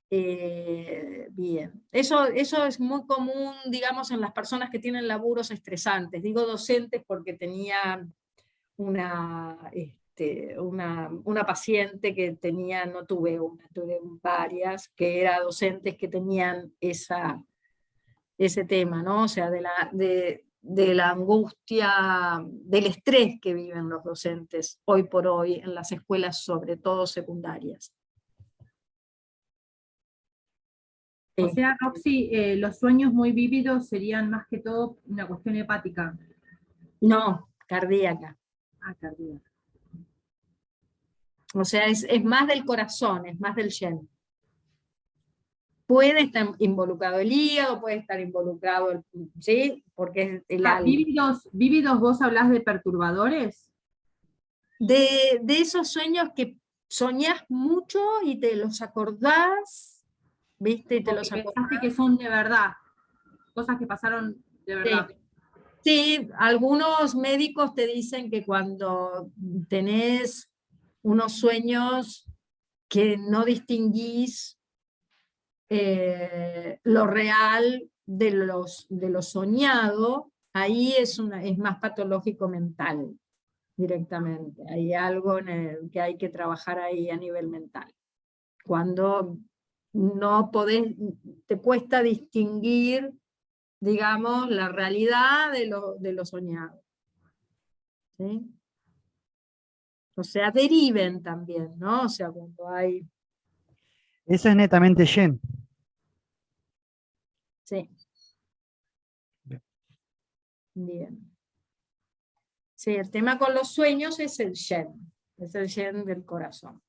Bien, eso es muy común, digamos, en las personas que tienen laburos estresantes. Digo docentes porque tenía una paciente que tenía, no tuve una, tuve varias, que eran docentes que tenían ese tema, ¿no? O sea, de la angustia, del estrés que viven los docentes hoy por hoy en las escuelas, sobre todo secundarias. O sea, Roxy, los sueños muy vívidos serían más que todo una cuestión hepática. No, cardíaca. Ah, cardíaca. O sea, es más del corazón, es más del yen. Puede estar involucrado el hígado, puede estar involucrado, ¿sí? Porque es el alma. ¿Vívidos vos hablás de perturbadores? De esos sueños que soñás mucho y te los acordás, ¿viste? Y te los acordás. Pensaste que son de verdad, cosas que pasaron de verdad. Sí, algunos médicos te dicen que cuando tenés unos sueños que no distinguís lo real de lo soñado, ahí es más patológico mental directamente. Hay algo que hay que trabajar ahí a nivel mental. Cuando no podés, te cuesta distinguir, digamos, la realidad de lo soñado. ¿Sí? O sea, deriven también, ¿no? O sea, cuando hay... Eso es netamente yen. Sí. Bien. Sí, el tema con los sueños es el yen del corazón.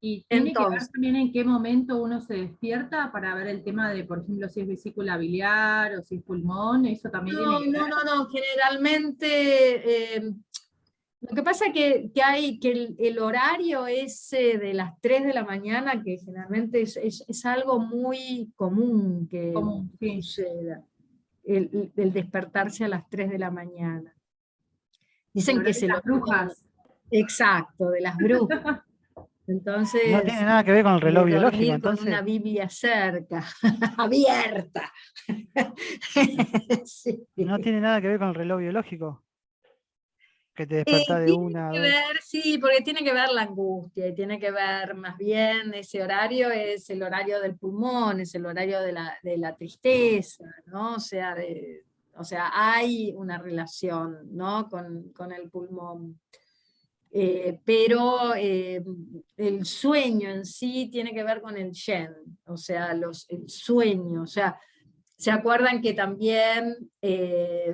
¿Y tiene Entonces, que ver también en qué momento uno se despierta para ver el tema de, por ejemplo, si es vesícula biliar o si es pulmón? ¿Eso también tiene que ver? No, generalmente lo que pasa que hay que el horario ese de las 3 de la mañana, que generalmente es algo muy común que Sí. suceda, el despertarse a las 3 de la mañana. Dicen El que horario se de lo... las brujas. Exacto, de las brujas. Entonces, No tiene nada que ver con el reloj de biológico, dormir con entonces. una Biblia cerca, abierta. Sí. No tiene nada que ver con el reloj biológico. Que te Tiene despertás de una, que dos. ver, sí, porque tiene que ver la angustia, y tiene que ver más bien ese horario, es el horario del pulmón, es el horario de la tristeza, ¿no? O sea, hay una relación, ¿no? con el pulmón. Pero el sueño en sí tiene que ver con el yen, o sea, el sueño, o sea, ¿se acuerdan que también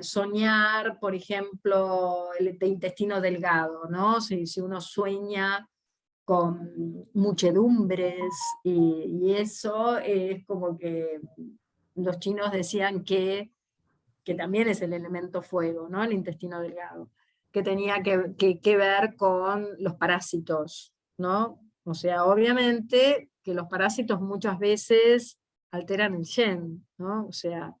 soñar, por ejemplo, el de intestino delgado, ¿no? Si uno sueña con muchedumbres y eso es como que los chinos decían que también es el elemento fuego, ¿no? El intestino delgado, que tenía que ver con los parásitos, ¿no? O sea, obviamente que los parásitos muchas veces alteran el yen, ¿no? O sea,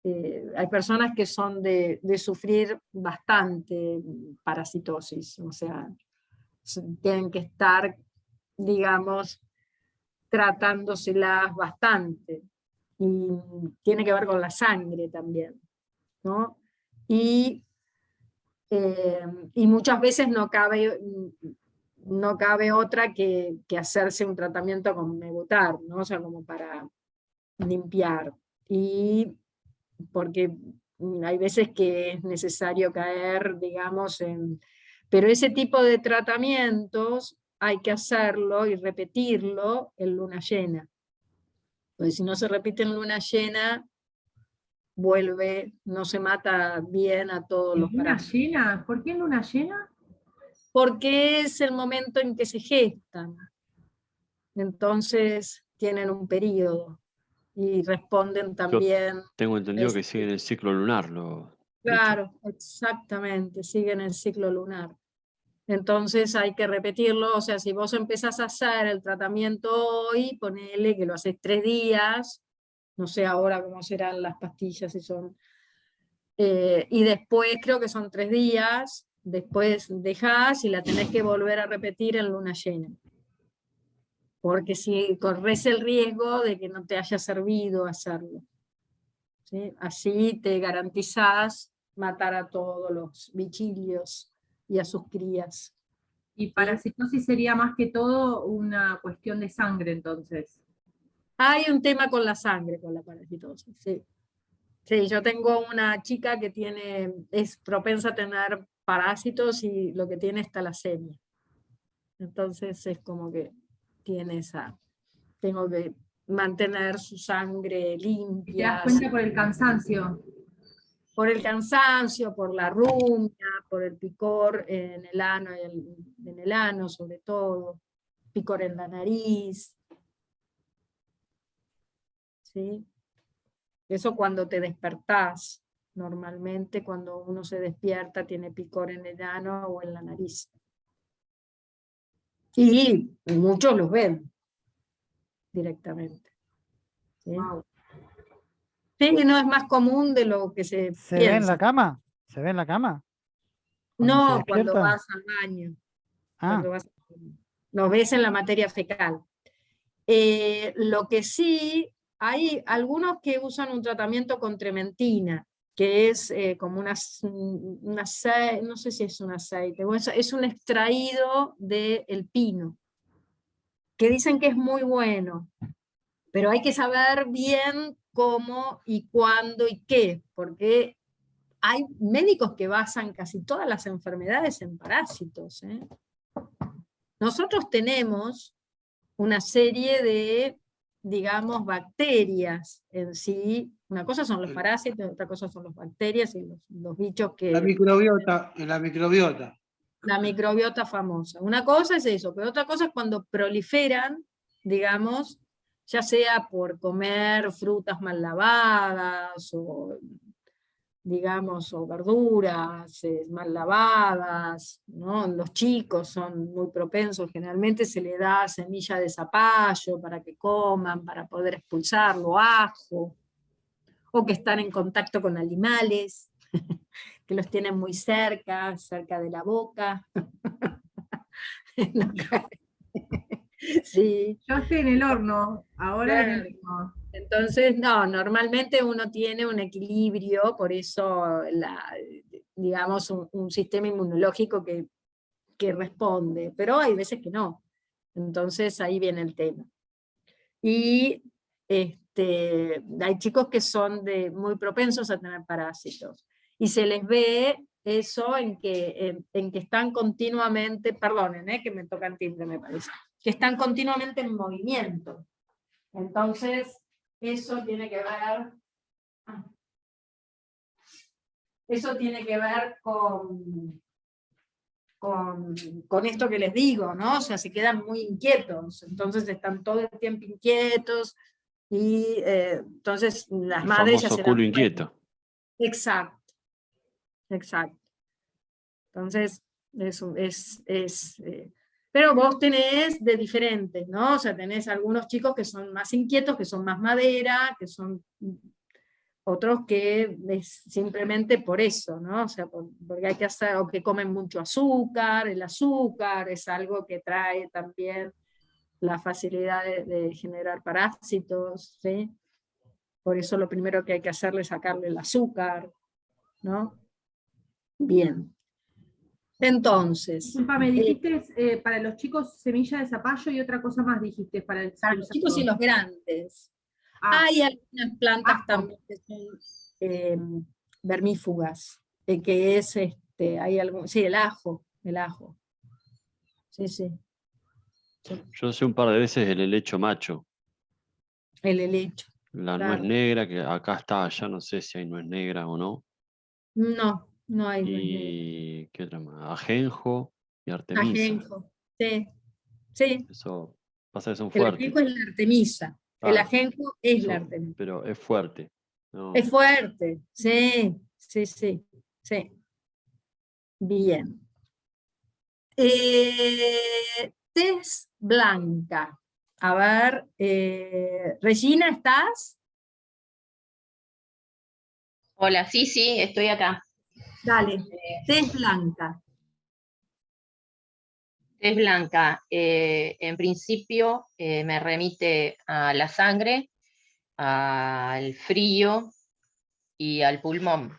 hay personas que son de sufrir bastante parasitosis, o sea, tienen que estar, digamos, tratándoselas bastante. Y tiene que ver con la sangre también, ¿no? Y muchas veces no cabe otra que hacerse un tratamiento con Mebutar, ¿no? O sea, como para limpiar. Y porque hay veces que es necesario caer, digamos, pero ese tipo de tratamientos hay que hacerlo y repetirlo en luna llena. Porque si no se repite en luna llena, no se mata bien a todos los ¿Luna parásitos. llena? ¿Por qué en luna llena? Porque es el momento en que se gestan. Entonces tienen un periodo y responden también. Tengo entendido que siguen el ciclo lunar. Claro, exactamente, siguen el ciclo lunar. Entonces hay que repetirlo, o sea, si vos empezás a hacer el tratamiento hoy, ponele que lo haces 3 días, no sé ahora cómo serán las pastillas, si son Y después creo que son 3 días, después dejás y la tenés que volver a repetir en luna llena. Porque si corres el riesgo de que no te haya servido hacerlo. ¿Sí? Así te garantizás matar a todos los bichillos y a sus crías. Y parasitosis sería más que todo una cuestión de sangre, entonces. Hay un tema con la sangre, con la parasitosis, sí. Sí, yo tengo una chica que es propensa a tener parásitos y lo que tiene es talasemia. Entonces es como que tengo que mantener su sangre limpia. ¿Te das cuenta por el cansancio? Por el cansancio, por la rumia, por el picor en el ano sobre todo, picor en la nariz. ¿Sí? Eso cuando te despertás, normalmente cuando uno se despierta tiene picor en el ano o en la nariz. Y muchos los ven directamente. ¿Sí? Wow. Sí, no es más común de lo que se ¿Se ve en piensa. la cama? ¿Se ve en la cama? No, cuando vas al baño. Ah, Lo ves en la materia fecal. Lo que sí, hay algunos que usan un tratamiento con trementina, que es como un aceite, no sé si es un aceite, es un extraído del pino, que dicen que es muy bueno, pero hay que saber bien cómo y cuándo y qué, porque hay médicos que basan casi todas las enfermedades en parásitos. Nosotros tenemos una serie de, digamos, bacterias en sí. Una cosa son los parásitos, otra cosa son las bacterias y los bichos que... La microbiota, la microbiota. La microbiota famosa. Una cosa es eso, pero otra cosa es cuando proliferan, digamos, ya sea por comer frutas mal lavadas o digamos, o verduras mal lavadas, ¿no? Los chicos son muy propensos, generalmente se le da semilla de zapallo para que coman, para poder expulsarlo, ajo, o que están en contacto con animales, que los tienen muy cerca de la boca. Sí. Yo estoy en el horno, ahora en el Claro. horno. Entonces, no, normalmente uno tiene un equilibrio, por eso, digamos, un sistema inmunológico que responde, pero hay veces que no. Entonces ahí viene el tema. Y hay chicos que son muy propensos a tener parásitos. Y se les ve eso en que están continuamente, perdonen, que me tocan timbre me parece, que están continuamente en movimiento. Entonces, eso tiene que ver con esto que les digo, ¿no? O sea, se quedan muy inquietos, entonces están todo el tiempo inquietos, y entonces las El madres ya famoso se culo dan cuenta. inquieto. Exacto, exacto. Entonces, pero vos tenés de diferentes, ¿no? O sea, tenés algunos chicos que son más inquietos, que son más madera, que son otros que es simplemente por eso, ¿no? O sea, porque hay que hacer, o que comen mucho azúcar, el azúcar es algo que trae también la facilidad de generar parásitos, ¿sí? Por eso lo primero que hay que hacerle es sacarle el azúcar, ¿no? Bien. Entonces, Disculpa, me dijiste para los chicos semilla de zapallo y otra cosa más dijiste para los chicos y los grandes. Ah. Hay algunas plantas Ajo. también que son vermífugas, que es, sí, el ajo. Sí, sí. Yo sé un par de veces el helecho macho. El helecho. La Claro. nuez negra, que acá está, allá no sé si hay nuez negra o no. No, no hay nuez negra. Y ¿qué otra más? Ajenjo y artemisa. Ajenjo, sí, sí. Eso pasa que son El fuertes. ajenjo es la artemisa. El Ah, ajenjo es la artemisa. pero es fuerte. No. Es fuerte, sí, sí, sí, sí. Bien. Tez blanca. A ver, Regina, ¿estás? Hola, sí, sí, estoy acá. Dale, tez blanca. Es blanca. En principio me remite a la sangre, al frío y al pulmón.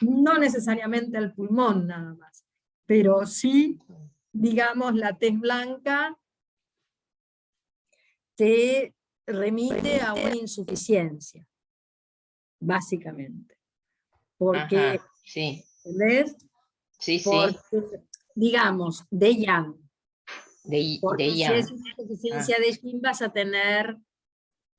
No necesariamente al pulmón nada más, pero sí, digamos, la tez blanca te remite a una insuficiencia, básicamente. Porque, Ajá, sí, ¿entendés? sí, sí, Porque, digamos, de Yang. de Porque si Yang. es una insuficiencia de Yin vas a tener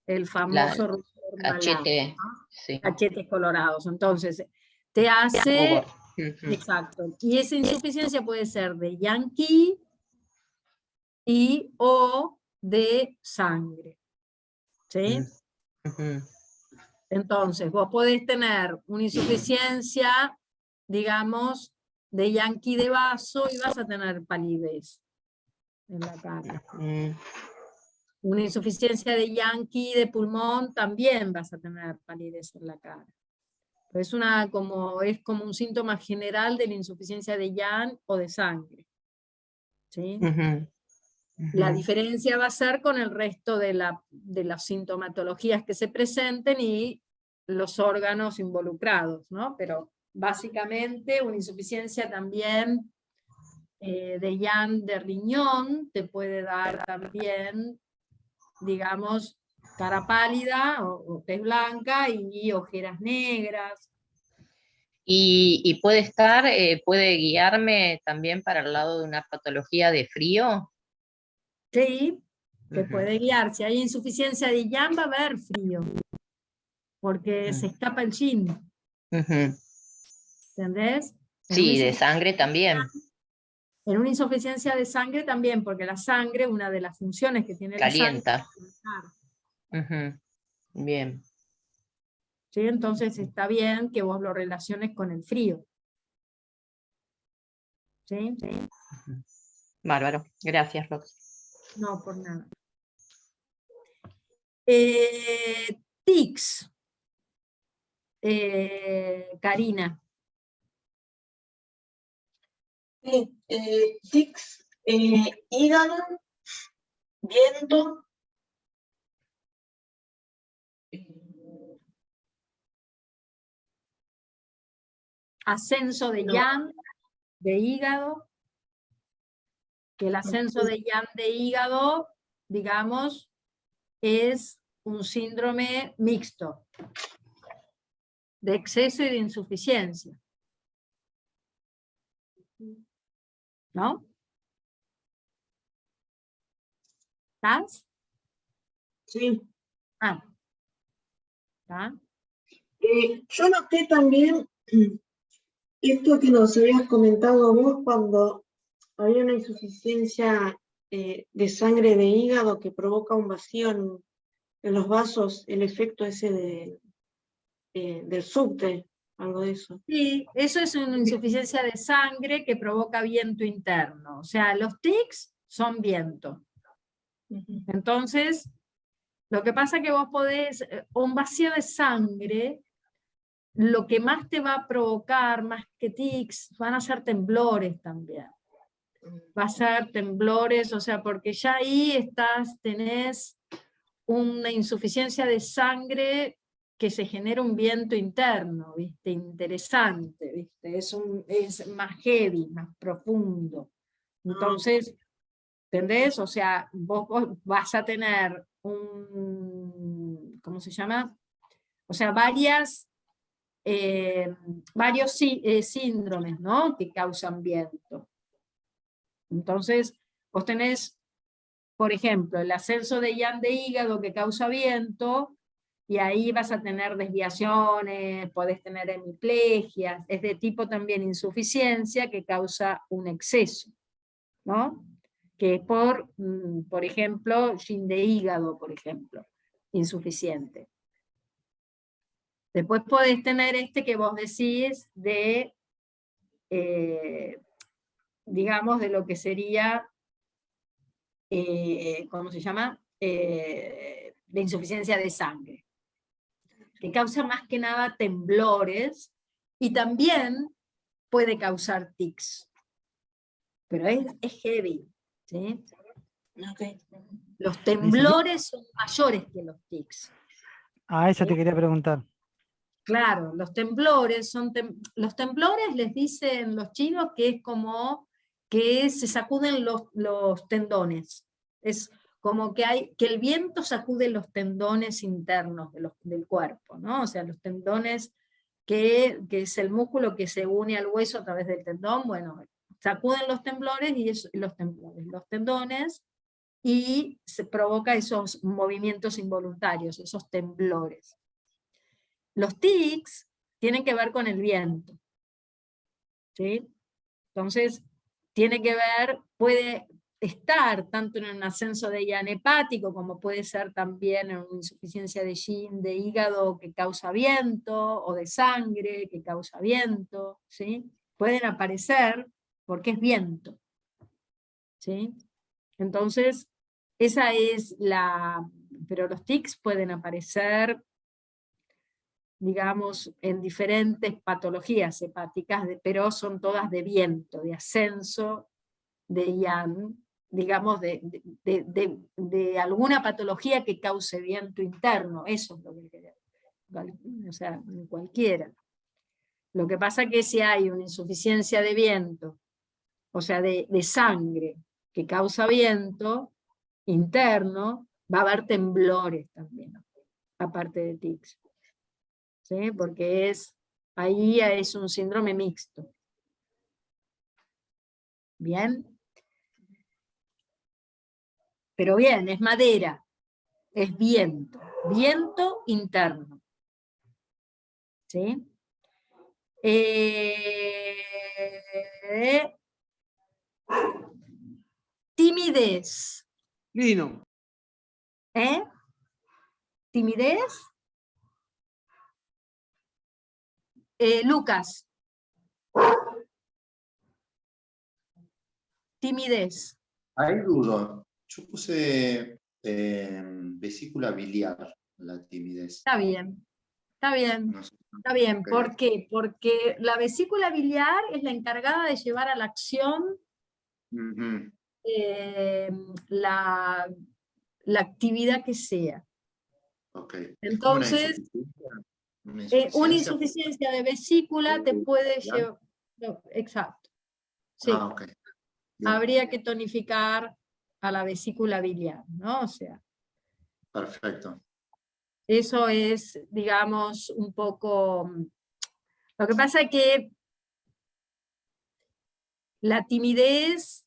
el La famoso rubor malado, cachete, ¿no? sí. Cachetes colorados. Entonces, te hace, Rubor. Ujú. exacto, y esa insuficiencia puede ser de Yang Qi y o de sangre, ¿sí? Ujú. Entonces, vos podés tener una insuficiencia, digamos, de Yang Qi de vaso y vas a tener palidez en la cara. Ujú. Una insuficiencia de Yang Qi de pulmón también vas a tener palidez en la cara. Es como un síntoma general de la insuficiencia de Yang o de sangre, ¿sí? Ujú. La Ujú. diferencia va a ser con el resto de las sintomatologías que se presenten y los órganos involucrados, ¿no? Pero básicamente una insuficiencia también de Yang de riñón te puede dar también, digamos, cara pálida o tez blanca y ojeras negras. Y puede estar, puede guiarme también para el lado de una patología de frío. Sí, te Ujú. puede guiar. Si hay insuficiencia de Yang va a haber frío, porque se escapa el Yin, Ujú. ¿entendés? Sí, de sangre también, En una insuficiencia de sangre también, porque la sangre, una de las funciones que tiene la sangre es calienta. calentar, Ujú. Bien. ¿sí? Entonces está bien que vos lo relaciones con el frío. ¿Sí? Bárbaro. Gracias, Rox. No, por nada. Tics. Karina. Sí, tics, hígado, viento. Ascenso de No. Yang, de hígado. Que el ascenso de Yang de hígado, digamos, es un síndrome mixto, de exceso y de insuficiencia. ¿No? ¿Estás? Sí. Ah. ¿Está? Yo noté también esto que nos habías comentado vos cuando había una insuficiencia de sangre de hígado que provoca un vacío en los vasos, el efecto ese del subte, algo de eso. Sí, eso es una insuficiencia de sangre que provoca viento interno. O sea, los tics son viento. Entonces, lo que pasa es que vos podés, un vacío de sangre, lo que más te va a provocar, más que tics, van a ser temblores también. Va a ser temblores, o sea, porque ya ahí tenés una insuficiencia de sangre que se genera un viento interno, ¿viste? Interesante, ¿viste? Es más heavy, más profundo. Entonces, ¿entendés? O sea, vos vas a tener ¿cómo se llama? O sea, varios síndromes, ¿no? Que causan viento. Entonces, vos tenés, por ejemplo, el ascenso de Yang de hígado que causa viento, y ahí vas a tener desviaciones, podés tener hemiplegias, es de tipo también insuficiencia que causa un exceso, ¿no? Que es por ejemplo, Yin de hígado, por ejemplo, insuficiente. Después podés tener este que vos decís de, digamos, de lo que sería, ¿cómo se llama? De insuficiencia de sangre. que causa más que nada temblores, y también puede causar tics. Pero es heavy, ¿sí? Ok. Los temblores son mayores que los tics. Ah, eso te quería preguntar. Claro, los temblores los temblores les dicen los chinos que es como que se sacuden los tendones. Es como que el viento sacude los tendones internos del cuerpo, ¿no? O sea, los tendones que es el músculo que se une al hueso a través del tendón, bueno, sacuden los temblores y los tendones, y se provoca esos movimientos involuntarios, esos temblores. Los tics tienen que ver con el viento, ¿sí? Entonces, tiene que ver, puede estar tanto en un ascenso de Yang hepático, como puede ser también en una insuficiencia de Yin de hígado que causa viento, o de sangre que causa viento, ¿sí? Pueden aparecer porque es viento, ¿sí? Entonces, esa es pero los tics pueden aparecer, digamos, en diferentes patologías hepáticas, pero son todas de viento, de ascenso, de Yang, digamos, de alguna patología que cause viento interno, eso es lo que queremos, o sea, cualquiera. Lo que pasa es que si hay una insuficiencia de viento, o sea, de sangre, que causa viento interno, va a haber temblores también, aparte de tics. ¿Sí? Porque ahí es un síndrome mixto. ¿Bien? Pero bien, es madera, es viento, viento interno. ¿Sí? Timidez. Lino. ¿Timidez? Lucas. Timidez. Ahí dudo. Yo puse vesícula biliar, la timidez. Está bien, está bien. No sé. Está bien, Ok. ¿por qué? Porque la vesícula biliar es la encargada de llevar a la acción Ujú. la actividad que sea. Ok. Es como Entonces, una una insuficiencia. insuficiencia de vesícula te puede llevar... No, exacto. Sí, Ah, ok. Bien. habría que tonificar a la vesícula biliar, ¿no? O sea, Perfecto. eso es, digamos, un poco... Lo que pasa es que la timidez,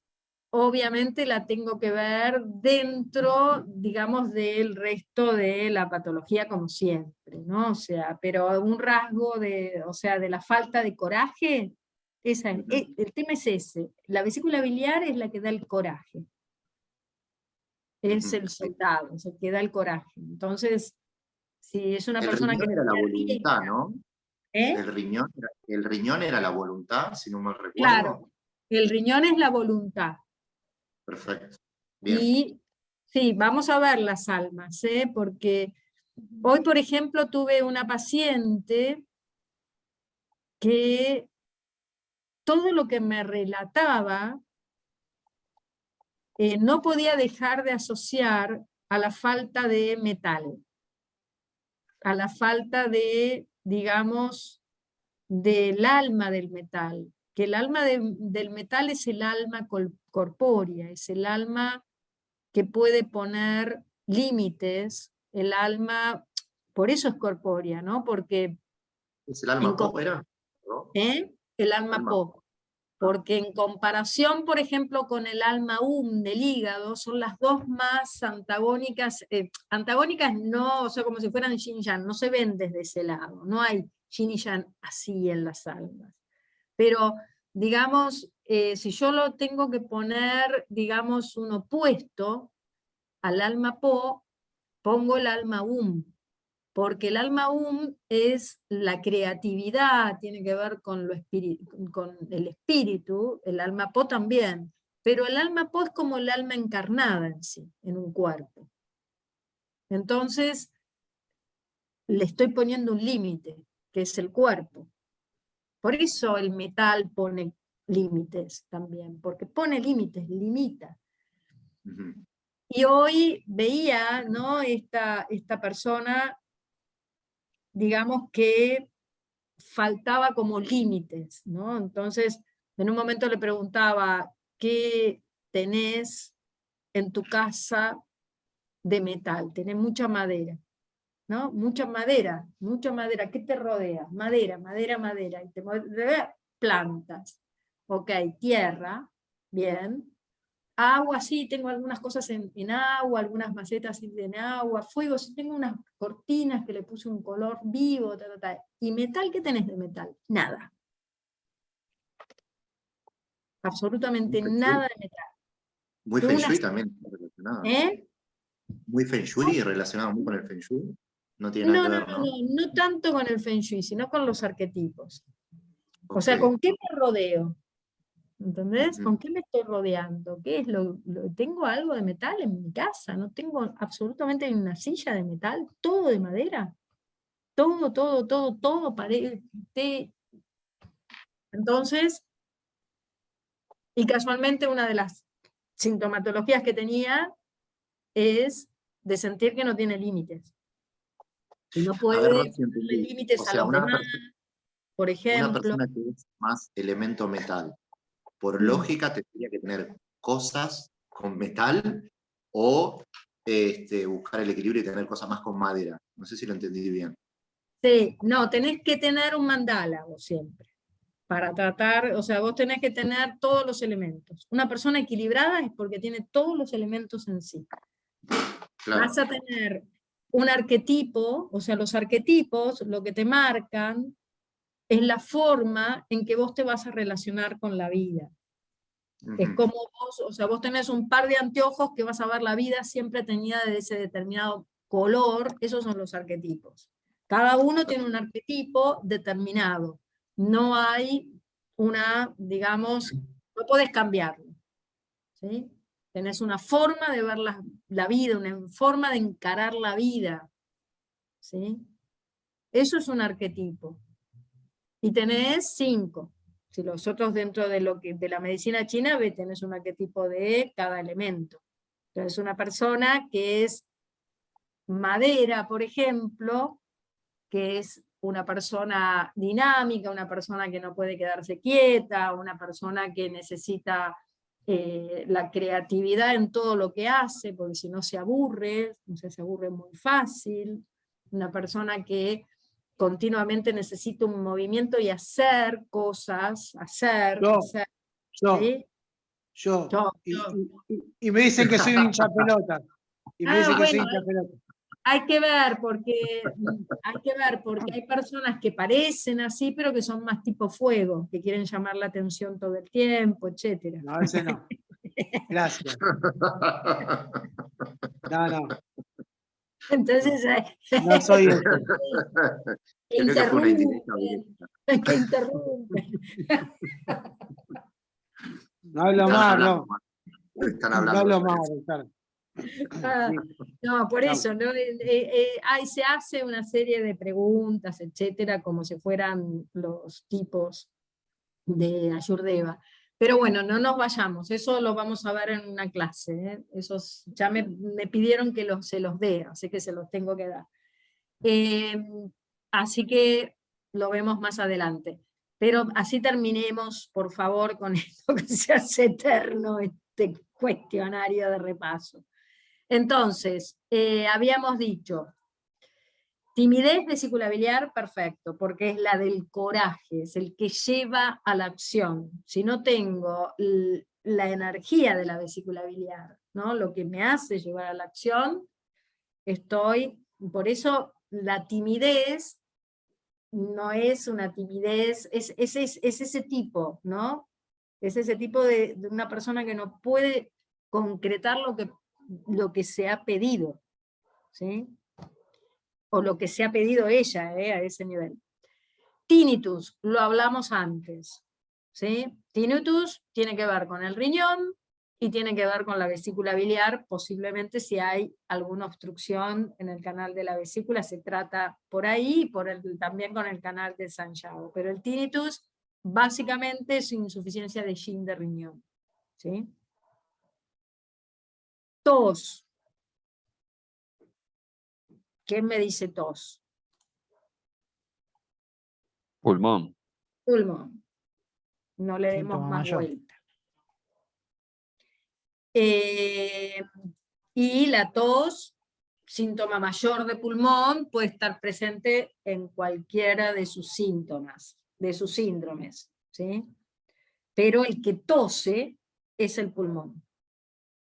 obviamente la tengo que ver dentro, digamos, del resto de la patología como siempre, ¿no? O sea, pero un rasgo o sea, de la falta de coraje, el tema es ese. La vesícula biliar es la que da el coraje. Es el soldado, es el que da el coraje. Entonces, si es una El persona que riñón era la se voluntad, arriesga, ¿no? ¿eh? El riñón era la voluntad, si no mal recuerdo. Claro, el riñón es la voluntad. Perfecto. Bien. Y sí, vamos a ver las almas, ¿eh? Porque hoy, por ejemplo, tuve una paciente que todo lo que me relataba no podía dejar de asociar a la falta de metal, a la falta de, digamos, del alma del metal, que el alma del metal es el alma corpórea, es el alma que puede poner límites, el alma, por eso es corpórea, ¿no? Porque ¿Es el alma pop era? ¿No? el alma Alma. pop, porque en comparación, por ejemplo, con el alma del hígado, son las dos más antagónicas, antagónicas no, o sea, como si fueran yin y yang, no se ven desde ese lado, no hay yin y yang así en las almas. Pero, digamos, si yo lo tengo que poner, digamos, un opuesto al alma po, pongo el alma porque el alma es la creatividad, tiene que ver con el espíritu, el alma po también, pero el alma po es como el alma encarnada en sí, en un cuerpo. Entonces, le estoy poniendo un límite, que es el cuerpo. Por eso el metal pone límites también, porque pone límites, limita. Y hoy veía, ¿no?, esta persona, digamos que faltaba como límites, ¿no? Entonces, en un momento le preguntaba, ¿qué tenés en tu casa de metal? Tenés mucha madera, ¿no? Mucha madera, ¿qué te rodea? Madera, madera, madera, y te plantas, ok, tierra, bien, agua, sí, tengo algunas cosas en agua, algunas macetas en agua, fuego, sí, tengo unas cortinas que le puse un color vivo, ta, ta, ta. ¿Y metal? ¿Qué tenés de metal? Nada. Absolutamente nada de metal. Muy Feng Shui también relacionado. ¿Eh? Muy Feng Shui, relacionado muy con el Feng Shui. No tiene nada que ver, ¿no? No tanto con el Feng Shui, sino con los arquetipos. O sea, ¿con qué me rodeo? ¿Entendés? ¿Con qué me estoy rodeando? ¿Qué es tengo algo de metal en mi casa? No tengo absolutamente ni una silla de metal, todo de madera. Todo, pared. Entonces, y casualmente una de las sintomatologías que tenía es de sentir que no tiene límites. Y no puede ponerle límites a los demás, por ejemplo. Una persona que es más elemento metal, por lógica tendría que tener cosas con metal o buscar el equilibrio y tener cosas más con madera. No sé si lo entendí bien. Sí, no, tenés que tener un mandala vos siempre, para tratar, o sea, vos tenés que tener todos los elementos. Una persona equilibrada es porque tiene todos los elementos en sí. Claro. Vas a tener un arquetipo, o sea, los arquetipos lo que te marcan es la forma en que vos te vas a relacionar con la vida. Es como vos, o sea, vos tenés un par de anteojos que vas a ver la vida siempre teñida de ese determinado color, esos son los arquetipos. Cada uno tiene un arquetipo determinado. No hay una, digamos, no podés cambiarlo. ¿Sí? Tenés una forma de ver la vida, una forma de encarar la vida. ¿Sí? Eso es un arquetipo. Y tenés 5. Si los otros dentro de la medicina china tenés un arquetipo de cada elemento. Entonces una persona que es madera, por ejemplo, que es una persona dinámica, una persona que no puede quedarse quieta, una persona que necesita la creatividad en todo lo que hace, porque si no se aburre, o sea, se aburre muy fácil, una persona que continuamente necesita un movimiento y hacer cosas, hacer. Yo. Y me dicen que soy un hincha pelota. Y me dicen que soy hincha pelota. Hay que ver porque hay personas que parecen así, pero que son más tipo fuego, que quieren llamar la atención todo el tiempo, etc. No, ese no. Gracias. No. Entonces, no soy eso. Que interrumpen. No hablo más, no. Están hablando. No hablo más, Ricardo. No, por eso, ¿no? Se hace una serie de preguntas, etcétera, como si fueran los tipos de Ayurveda. Pero bueno, no nos vayamos, eso lo vamos a ver en una clase, ¿eh? Esos, ya me pidieron que se los dé, así que se los tengo que dar. Así que lo vemos más adelante. Pero así terminemos, por favor, con esto que se hace eterno, este cuestionario de repaso. Entonces, habíamos dicho, timidez vesícula biliar, perfecto, porque es la del coraje, es el que lleva a la acción. Si no tengo la energía de la vesícula biliar, ¿no? Lo que me hace llevar a la acción, por eso la timidez no es una timidez, es ese tipo, ¿no? Es ese tipo de una persona que no puede concretar lo que se ha pedido, ¿sí? O lo que se ha pedido ella, a ese nivel. Tinnitus, lo hablamos antes, ¿sí? Tinnitus tiene que ver con el riñón y tiene que ver con la vesícula biliar, posiblemente si hay alguna obstrucción en el canal de la vesícula, se trata por ahí, también con el canal de Santiago. Pero el tinnitus básicamente es insuficiencia de yin de riñón. ¿Sí? Tos. ¿Quién me dice tos? Pulmón. Pulmón. No le demos Síntoma más mayor. vuelta. Y la tos, síntoma mayor de pulmón, puede estar presente en cualquiera de sus síntomas, de sus síndromes, ¿sí? Pero el que tose es el pulmón,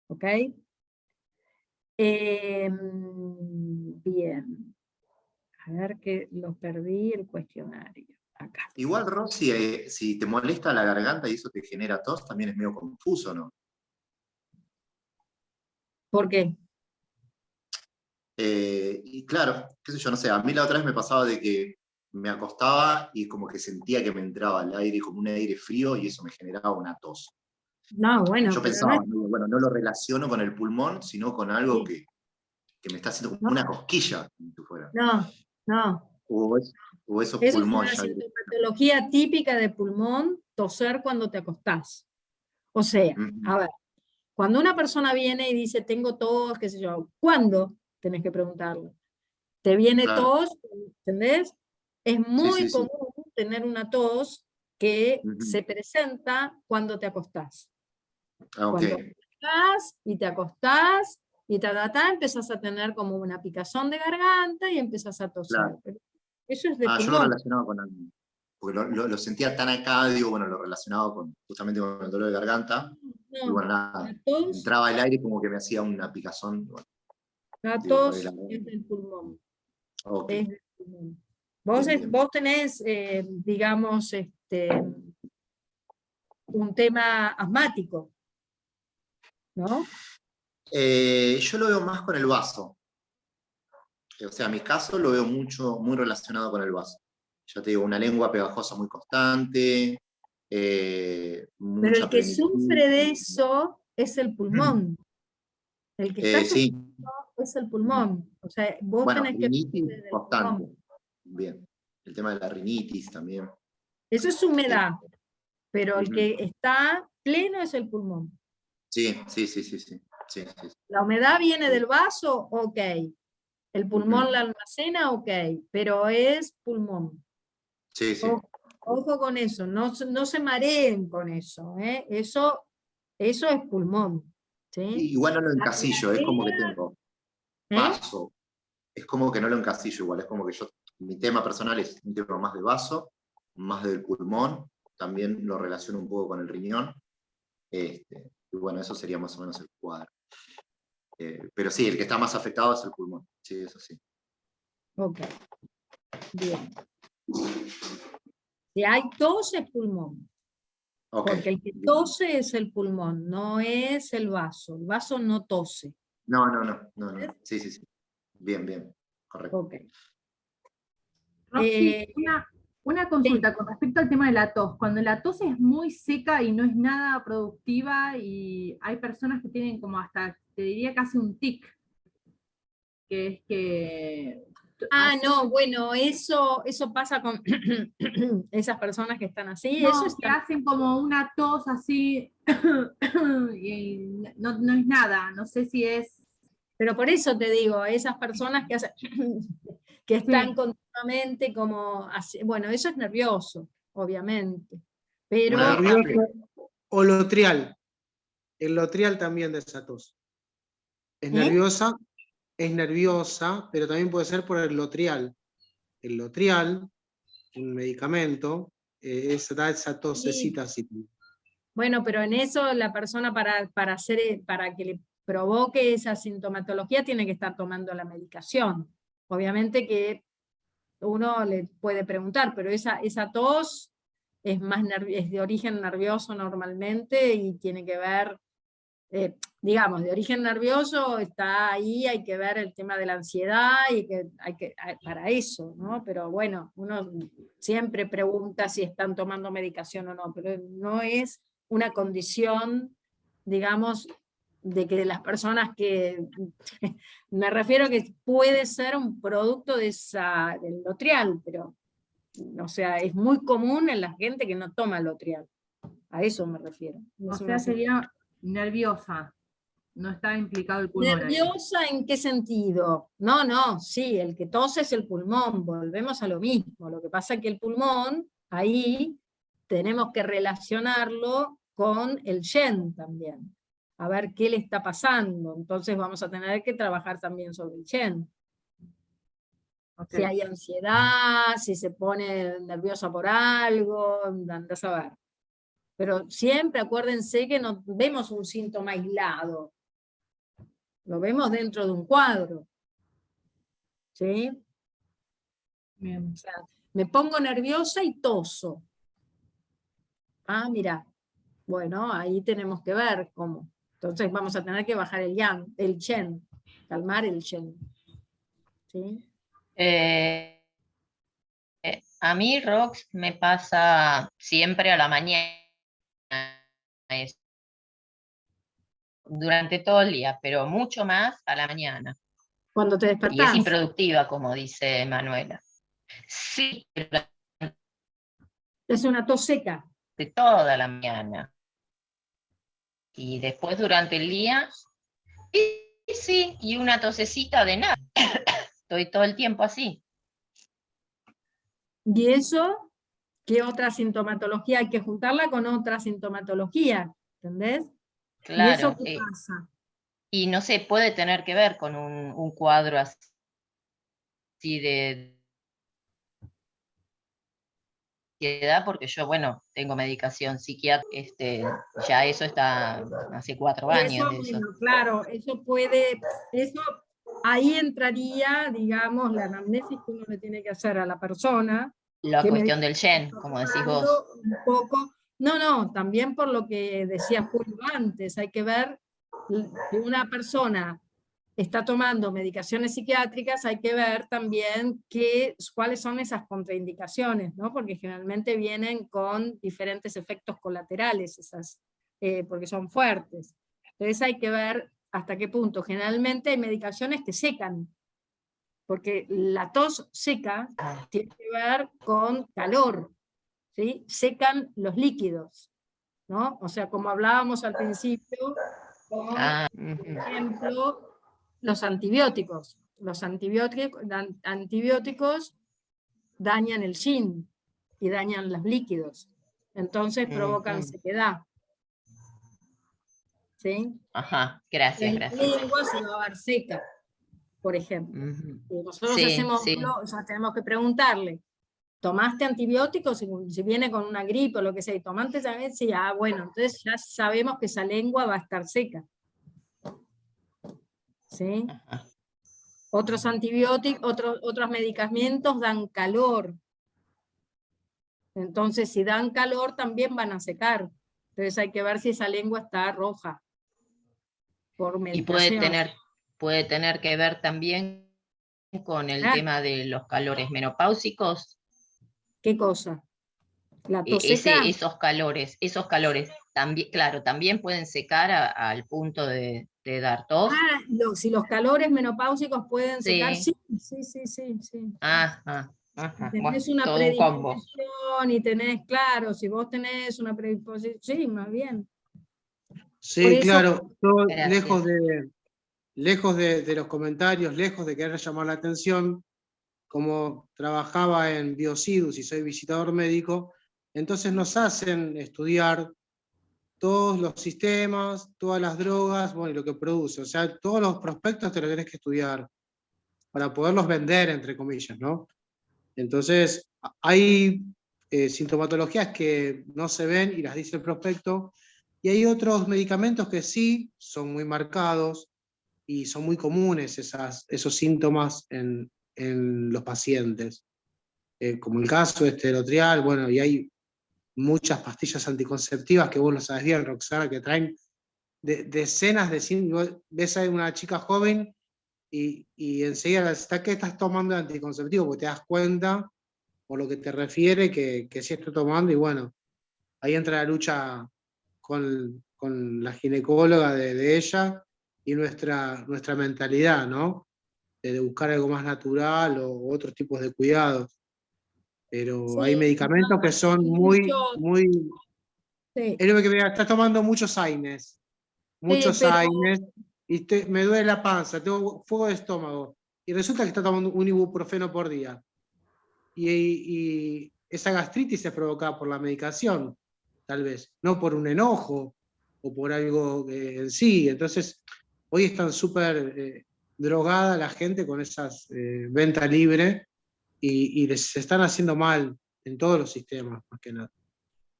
¿ok? Bien. A ver que lo perdí el cuestionario. Acá. Igual, Rosy, si te molesta la garganta y eso te genera tos, también es medio confuso, ¿no? ¿Por qué? Y claro, qué sé yo, no sé, a mí la otra vez me pasaba de que me acostaba y como que sentía que me entraba el aire como un aire frío y eso me generaba una tos. No, bueno, Yo pero pensaba, no, digo, bueno, no lo relaciono con el pulmón, sino con algo Sí. que me está haciendo No. como una cosquilla, como si fuera. no. O eso es Eso es pulmón una ya. sintomatología típica de pulmón, toser cuando te acostás. O sea, a ver, cuando una persona viene y dice, tengo tos, qué sé yo, ¿cuándo? Tenés que preguntarle. ¿Te viene Claro. tos? ¿Entendés? Es muy Sí. común tener una tos que Ujú. se presenta cuando te acostás. Ah, ok. Cuando acostás y te acostás y empezás a tener como una picazón de garganta y empezás a toser. Claro. Pero eso es de Yo lo pulmón. relacionaba con algo. Porque lo sentía tan acá, digo, bueno, lo relacionaba justamente con el dolor de garganta. Y No, bueno, nada, la tos, entraba el aire como que me hacía una picazón. Bueno, la digo, por ahí tos la- es del pulmón. Ok, Es del pulmón. bien. Vos tenés, digamos, un tema asmático, ¿no? Yo lo veo más con el vaso. O sea, mi caso lo veo muy relacionado con el vaso. Ya te digo, una lengua pegajosa muy constante, Pero mucha el que plenitud. sufre de eso es el pulmón. El que está Sí. sufriendo es el pulmón. O sea, vos Bueno, tenés que rinitis ver del constante. pulmón. Bien. El tema de la rinitis también. Eso es humedad, pero el Ujú. que está pleno es el pulmón. Sí. La humedad viene Sí. del vaso, ok. El pulmón la almacena, ok, pero es pulmón. Sí. Ojo con eso, no se mareen con eso, ¿eh? Eso es pulmón. ¿Sí? Igual no lo La encasillo, es como que diarrea, tengo ¿eh? vaso. Es como que no lo encasillo igual, es como que mi tema personal es un tema más de vaso, más del pulmón, también lo relaciono un poco con el riñón. Y bueno, eso sería más o menos el cuadro. Pero sí, el que está más afectado es el pulmón, sí, eso sí. Ok, bien. Si hay tos es pulmón, Ok, porque el que bien. tose es el pulmón, no es el vaso no tose. No. Sí. Bien, correcto. Ok. Roxy, una consulta sí. con respecto al tema de la tos. Cuando la tos es muy seca y no es nada productiva y hay personas que tienen como hasta, te diría casi un tic, que es que... No, bueno, eso pasa con esas personas que están así, eso No, que está. hacen como una tos así y no es nada, no sé si es... Pero por eso te digo, esas personas que hacen, que están Sí. continuamente como, bueno, eso es nervioso, obviamente. Pero Una Nervioso o lotrial. El lotrial también de esa tos. Es nerviosa, pero también puede ser por el lotrial. El lotrial, un medicamento, da esa tosecita así. bueno, pero en eso la persona para que le provoque esa sintomatología tiene que estar tomando la medicación. Obviamente que uno le puede preguntar, pero esa tos es es de origen nervioso normalmente y tiene que ver, digamos, de origen nervioso está ahí, hay que ver el tema de la ansiedad y para eso, ¿no? Pero bueno, uno siempre pregunta si están tomando medicación o no, pero no es una condición digamos, de que las personas que, me refiero que puede ser un producto del Lotrial, pero, o sea, es muy común en la gente que no toma Lotrial. A eso me refiero. O sea, sería nerviosa. No está implicado el pulmón ahí. ¿Nerviosa en qué sentido? No, sí, el que tose es el pulmón, volvemos a lo mismo. Lo que pasa es que el pulmón, ahí tenemos que relacionarlo con el Shen también, a ver qué le está pasando. Entonces vamos a tener que trabajar también sobre el Shen. Okay. Si hay ansiedad, si se pone nerviosa por algo, andás a ver. Pero siempre acuérdense que no vemos un síntoma aislado. Lo vemos dentro de un cuadro. ¿Sí? Bien. O sea, me pongo nerviosa y toso. Ah, mira. Bueno, ahí tenemos que ver cómo. Entonces vamos a tener que bajar el yang, el Shen, calmar el Shen. ¿Sí? A mí, Rox, me pasa siempre a la mañana. Durante todo el día, pero mucho más a la mañana. Cuando te Y despertás. es improductiva, como dice Manuela. Sí, durante Es una tos seca. toda la mañana. Y después durante el día, sí, y una tosecita de nada. Estoy todo el tiempo así. ¿Y eso? ¿Qué otra sintomatología? Hay que juntarla con otra sintomatología, ¿entendés? Claro. ¿Y eso qué pasa? Y no sé, puede tener que ver con un cuadro así de ansiedad, porque yo, bueno, tengo medicación psiquiátrica, ya eso está hace 4 años de eso. Bueno, claro, eso ahí entraría, digamos, la anamnesis que uno le tiene que hacer a la persona. La que cuestión del Shen, como decís vos. Un poco. No, también por lo que decía Julio antes, hay que ver que una persona está tomando medicaciones psiquiátricas, hay que ver también cuáles son esas contraindicaciones, ¿no? Porque generalmente vienen con diferentes efectos colaterales, porque son fuertes. Entonces hay que ver hasta qué punto. Generalmente hay medicaciones que secan, porque la tos seca tiene que ver con calor, ¿sí? Secan los líquidos, ¿no? O sea, como hablábamos al principio, por ejemplo, los antibióticos. Los antibióticos dañan el yin y dañan los líquidos. Entonces provocan sequedad. ¿Sí? Ajá, gracias, La lengua se va a ver seca, por ejemplo. Nosotros tenemos que preguntarle, ¿tomaste antibióticos? Si viene con una gripe o lo que sea, y tomaste también, sí, bueno, entonces ya sabemos que esa lengua va a estar seca. ¿Sí? Otros antibióticos, otros medicamentos dan calor. Entonces, si dan calor, también van a secar. Entonces hay que ver si esa lengua está roja. Por medicación. Y puede tener que ver también con el tema de los calores menopáusicos. ¿Qué cosa? ¿La tos seca? Esos calores, también, claro, también pueden secar al punto de dar tos. Si los calores menopáusicos pueden secar, sí. Tenés una predisposición y tenés, claro, si vos tenés una predisposición, sí, más bien. Sí, claro, yo lejos de los comentarios, lejos de querer llamar la atención, como trabajaba en Biocidus y soy visitador médico, entonces nos hacen estudiar todos los sistemas, todas las drogas, bueno, y lo que produce. O sea, todos los prospectos te los tenés que estudiar para poderlos vender, entre comillas, ¿no? Entonces, hay sintomatologías que no se ven y las dice el prospecto, y hay otros medicamentos que sí son muy marcados y son muy comunes esos síntomas en los pacientes. Como el caso de Lotrial, bueno, y hay muchas pastillas anticonceptivas que vos lo sabés bien, Roxana, que traen decenas de síntomas. Ves a una chica joven y enseguida ¿qué estás tomando de anticonceptivo? Porque te das cuenta, por lo que te refiere, que sí estoy tomando, y bueno, ahí entra la lucha con la ginecóloga de ella y nuestra mentalidad, ¿no? De buscar algo más natural o otros tipos de cuidados. Pero Sí, hay medicamentos que son hay muy, muchos, muy... sí, Es lo que me está tomando muchos AINES, sí, pero y me duele la panza, tengo fuego de estómago. Y resulta que está tomando un ibuprofeno por día. Y esa gastritis es provocada por la medicación, tal vez, no por un enojo o por algo en sí. Entonces, hoy están súper drogada la gente con esas venta libre y les están haciendo mal en todos los sistemas, más que nada.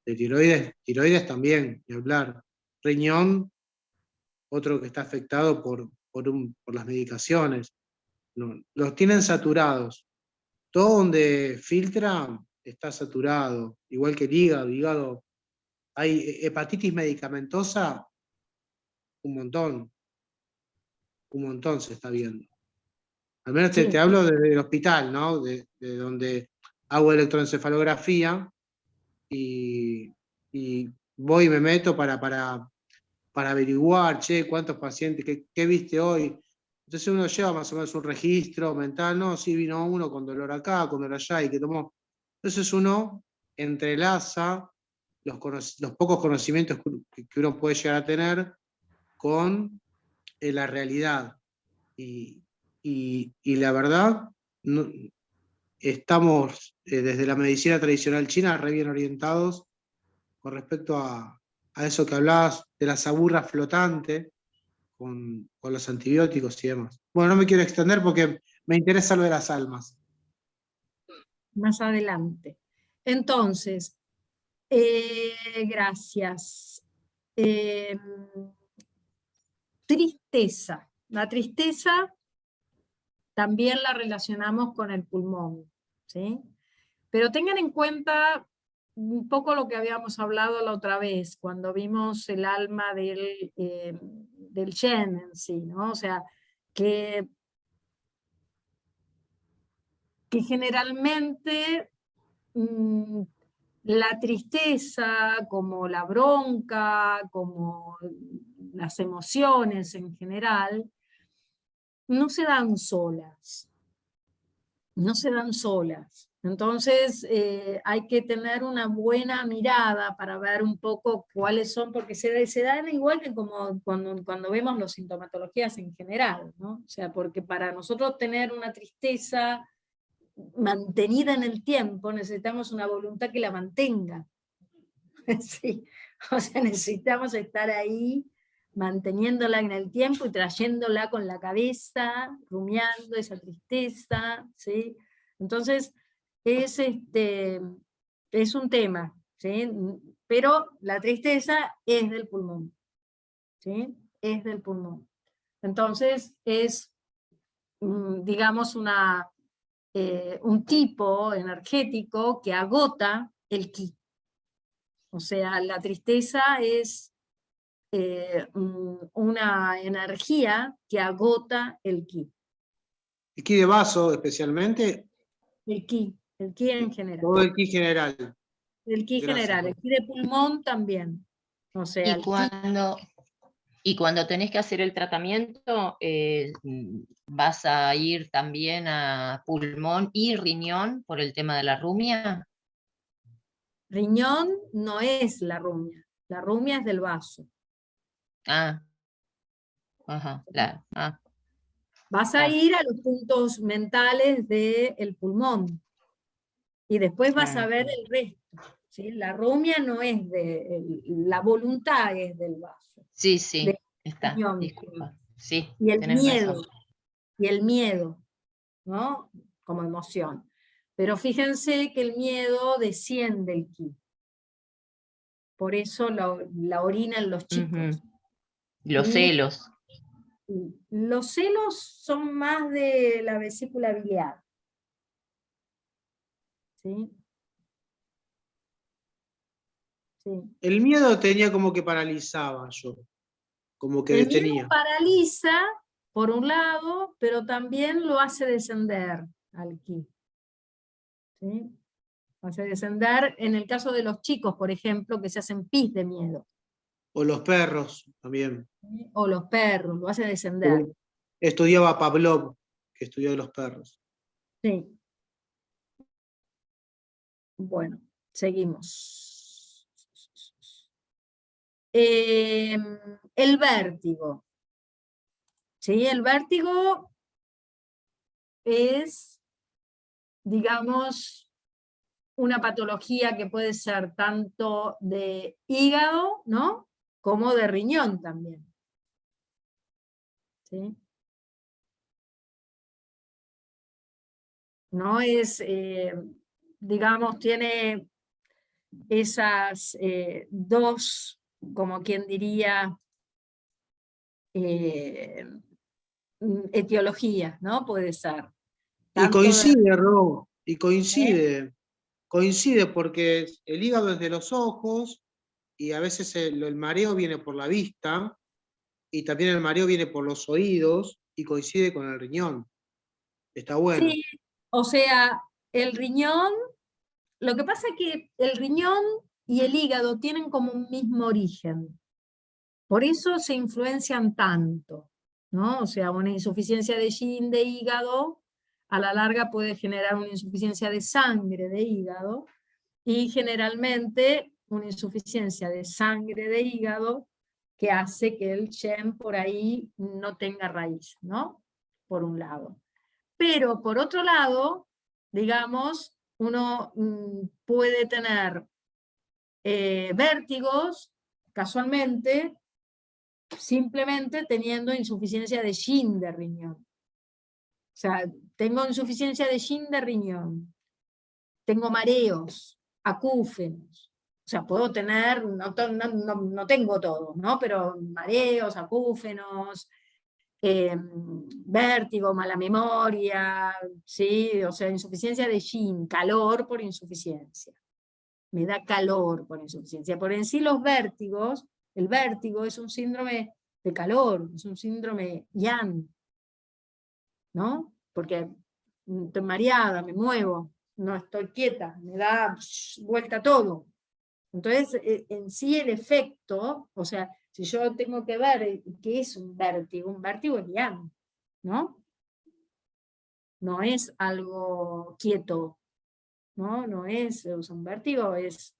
De tiroides también, ni hablar. Riñón, otro que está afectado por las medicaciones. No, los tienen saturados. Todo donde filtra está saturado, igual que el hígado. Hay hepatitis medicamentosa, un montón se está viendo. Al menos te sí, hablo desde el hospital, ¿no? De donde hago electroencefalografía y voy y me meto para averiguar, che, cuántos pacientes, qué viste hoy. Entonces uno lleva más o menos un registro mental, no, sí vino uno con dolor acá, con dolor allá, y que tomó. Entonces uno entrelaza los pocos conocimientos que uno puede llegar a tener con la realidad. Y la verdad, estamos desde la medicina tradicional china re bien orientados con respecto a eso que hablabas de la saburra flotante con los antibióticos y demás. Bueno, no me quiero extender porque me interesa lo de las almas. más adelante. Entonces, gracias. Tristeza. La tristeza también la relacionamos con el pulmón, ¿sí? Pero tengan en cuenta un poco lo que habíamos hablado la otra vez, cuando vimos el alma del Shen en sí, ¿no? O sea, que generalmente la tristeza, como la bronca, como las emociones en general, no se dan solas. No se dan solas. Entonces hay que tener una buena mirada para ver un poco cuáles son, porque se dan igual que como cuando vemos las sintomatologías en general, ¿no? O sea, porque para nosotros tener una tristeza mantenida en el tiempo, necesitamos una voluntad que la mantenga. Sí, o sea, necesitamos estar ahí manteniéndola en el tiempo y trayéndola con la cabeza, rumiando esa tristeza, ¿sí? Entonces, es un tema, ¿sí? Pero la tristeza es del pulmón, ¿sí? Es del pulmón. Entonces, es, digamos, un tipo energético que agota el ki. O sea, la tristeza es una energía que agota el ki. El ki de vaso especialmente. El ki en general. Todo el ki general. El ki general, el ki de pulmón también. O sea, y cuando tenés que hacer el tratamiento, ¿vas a ir también a pulmón y riñón por el tema de la rumia? Riñón no es la rumia es del vaso. Ah, ajá, claro. Ah. Vas a ir a los puntos mentales del pulmón y después vas a ver el resto. ¿Sí? La rumia no es la voluntad es del vaso. Sí, está, disculpa. Sí, y el tenés miedo, razón. y el miedo, ¿no? Como emoción. Pero fíjense que el miedo desciende el ki. Por eso la orinan los chicos. Los celos. Los celos son más de la vesícula biliar. ¿Sí? Sí. El miedo tenía como que paralizaba yo, como que el detenía. miedo paraliza, por un lado, pero también lo hace descender al ki. ¿Sí? Hace descender, en el caso de los chicos, por ejemplo, que se hacen pis de miedo. O los perros también. O los perros, lo hace descender. Estudiaba Pavlov, que estudió de los perros. Sí. Bueno, seguimos. El vértigo. ¿Sí? El vértigo es, digamos, una patología que puede ser tanto de hígado, ¿no?, como de riñón también. ¿Sí? No es, digamos, tiene esas dos, como quien diría, etiologías, ¿no? Puede ser. Y Tanto coincide, Ro, y coincide. Coincide porque el hígado es de los ojos y a veces el mareo viene por la vista y también el mareo viene por los oídos y coincide con el riñón. Está bueno. Sí, o sea, el riñón, lo que pasa es que el riñón y el hígado tienen como un mismo origen. Por eso se influencian tanto, ¿no? O sea, una insuficiencia de yin de hígado a la larga puede generar una insuficiencia de sangre de hígado, y generalmente una insuficiencia de sangre de hígado que hace que el Shen por ahí no tenga raíz, ¿no? Por un lado. Pero por otro lado, digamos, uno puede tener vértigos, casualmente, simplemente teniendo insuficiencia de yin de riñón. O sea, tengo insuficiencia de yin de riñón, tengo mareos, acúfenos. O sea, puedo tener, no tengo todo, ¿no? Pero mareos, acúfenos, vértigo, mala memoria, ¿sí? O sea, insuficiencia de yin, calor por insuficiencia. Me da calor por insuficiencia. Por en sí los vértigos, el vértigo es un síndrome de calor, es un síndrome yang, ¿no? Porque estoy mareada, me muevo, no estoy quieta, me da vuelta todo. Entonces, en sí el efecto, o sea, si yo tengo que ver qué es un vértigo es yang, ¿no? No es algo quieto, ¿no? No es, o sea, un vértigo es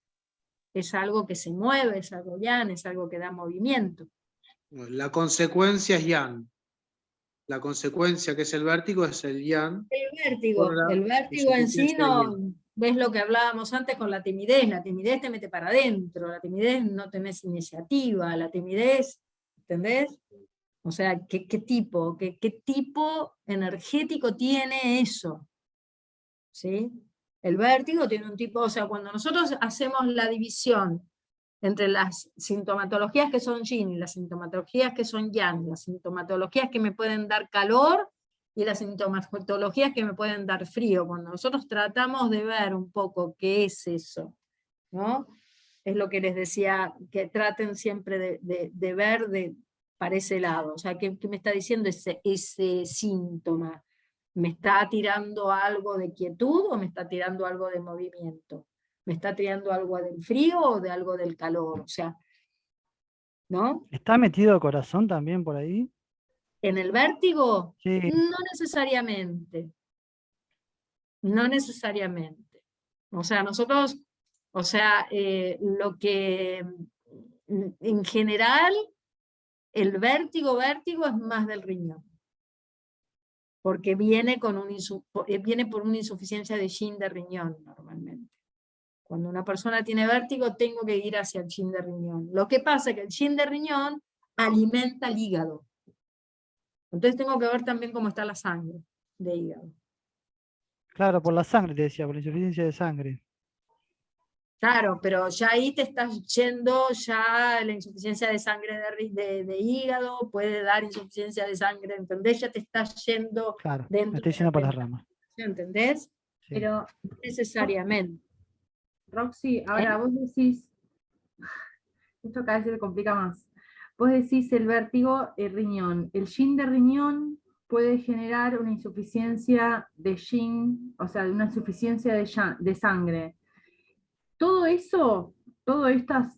algo que se mueve, es algo yang, es algo que da movimiento. La consecuencia es yang. La consecuencia, que es el vértigo, es el yang. El vértigo en sí no, ves lo que hablábamos antes con la timidez te mete para adentro, la timidez no tenés iniciativa, la timidez, ¿entendés? O sea, ¿qué tipo energético tiene eso? ¿Sí? El vértigo tiene un tipo, o sea, cuando nosotros hacemos la división entre las sintomatologías que son yin y las sintomatologías que son yang, las sintomatologías que me pueden dar calor y las sintomatologías que me pueden dar frío, cuando nosotros tratamos de ver un poco qué es eso, ¿no? Es lo que les decía, que traten siempre de ver para ese lado, o sea, ¿qué me está diciendo ese síntoma? ¿Me está tirando algo de quietud o me está tirando algo de movimiento? ¿Me está tirando algo del frío o de algo del calor? O sea, ¿no? ¿Está metido corazón también por ahí? ¿En el vértigo? Sí. No necesariamente. No necesariamente. O sea, nosotros, o sea, lo que en general, el vértigo es más del riñón. Porque viene por una insuficiencia de yin de riñón normalmente. Cuando una persona tiene vértigo, tengo que ir hacia el yin de riñón. Lo que pasa es que el yin de riñón alimenta el hígado. Entonces tengo que ver también cómo está la sangre de hígado. Claro, por la sangre, te decía, por la insuficiencia de sangre. Claro, pero ya ahí te estás yendo, ya la insuficiencia de sangre de hígado puede dar insuficiencia de sangre, ¿entendés? Ya te estás yendo Claro, dentro me estoy yendo por las ramas. ¿entendés? Sí. Pero Necesariamente. Roxy, ahora vos decís, esto cada vez se complica más. Vos decís el vértigo, el riñón. El yin de riñón puede generar una insuficiencia de yin, o sea, una insuficiencia de sangre. Todo eso, todas estas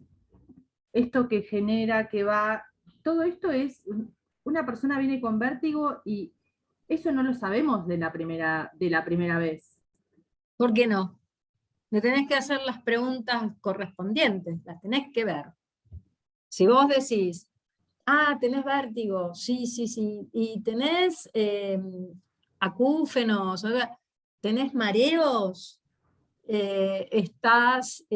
esto que genera, que va, todo esto es, una persona viene con vértigo y eso no lo sabemos de la primera vez. ¿Por qué no? Le tenés que hacer las preguntas correspondientes, las tenés que ver. Si vos decís, tenés vértigo, sí, y tenés acúfenos, tenés mareos, estás,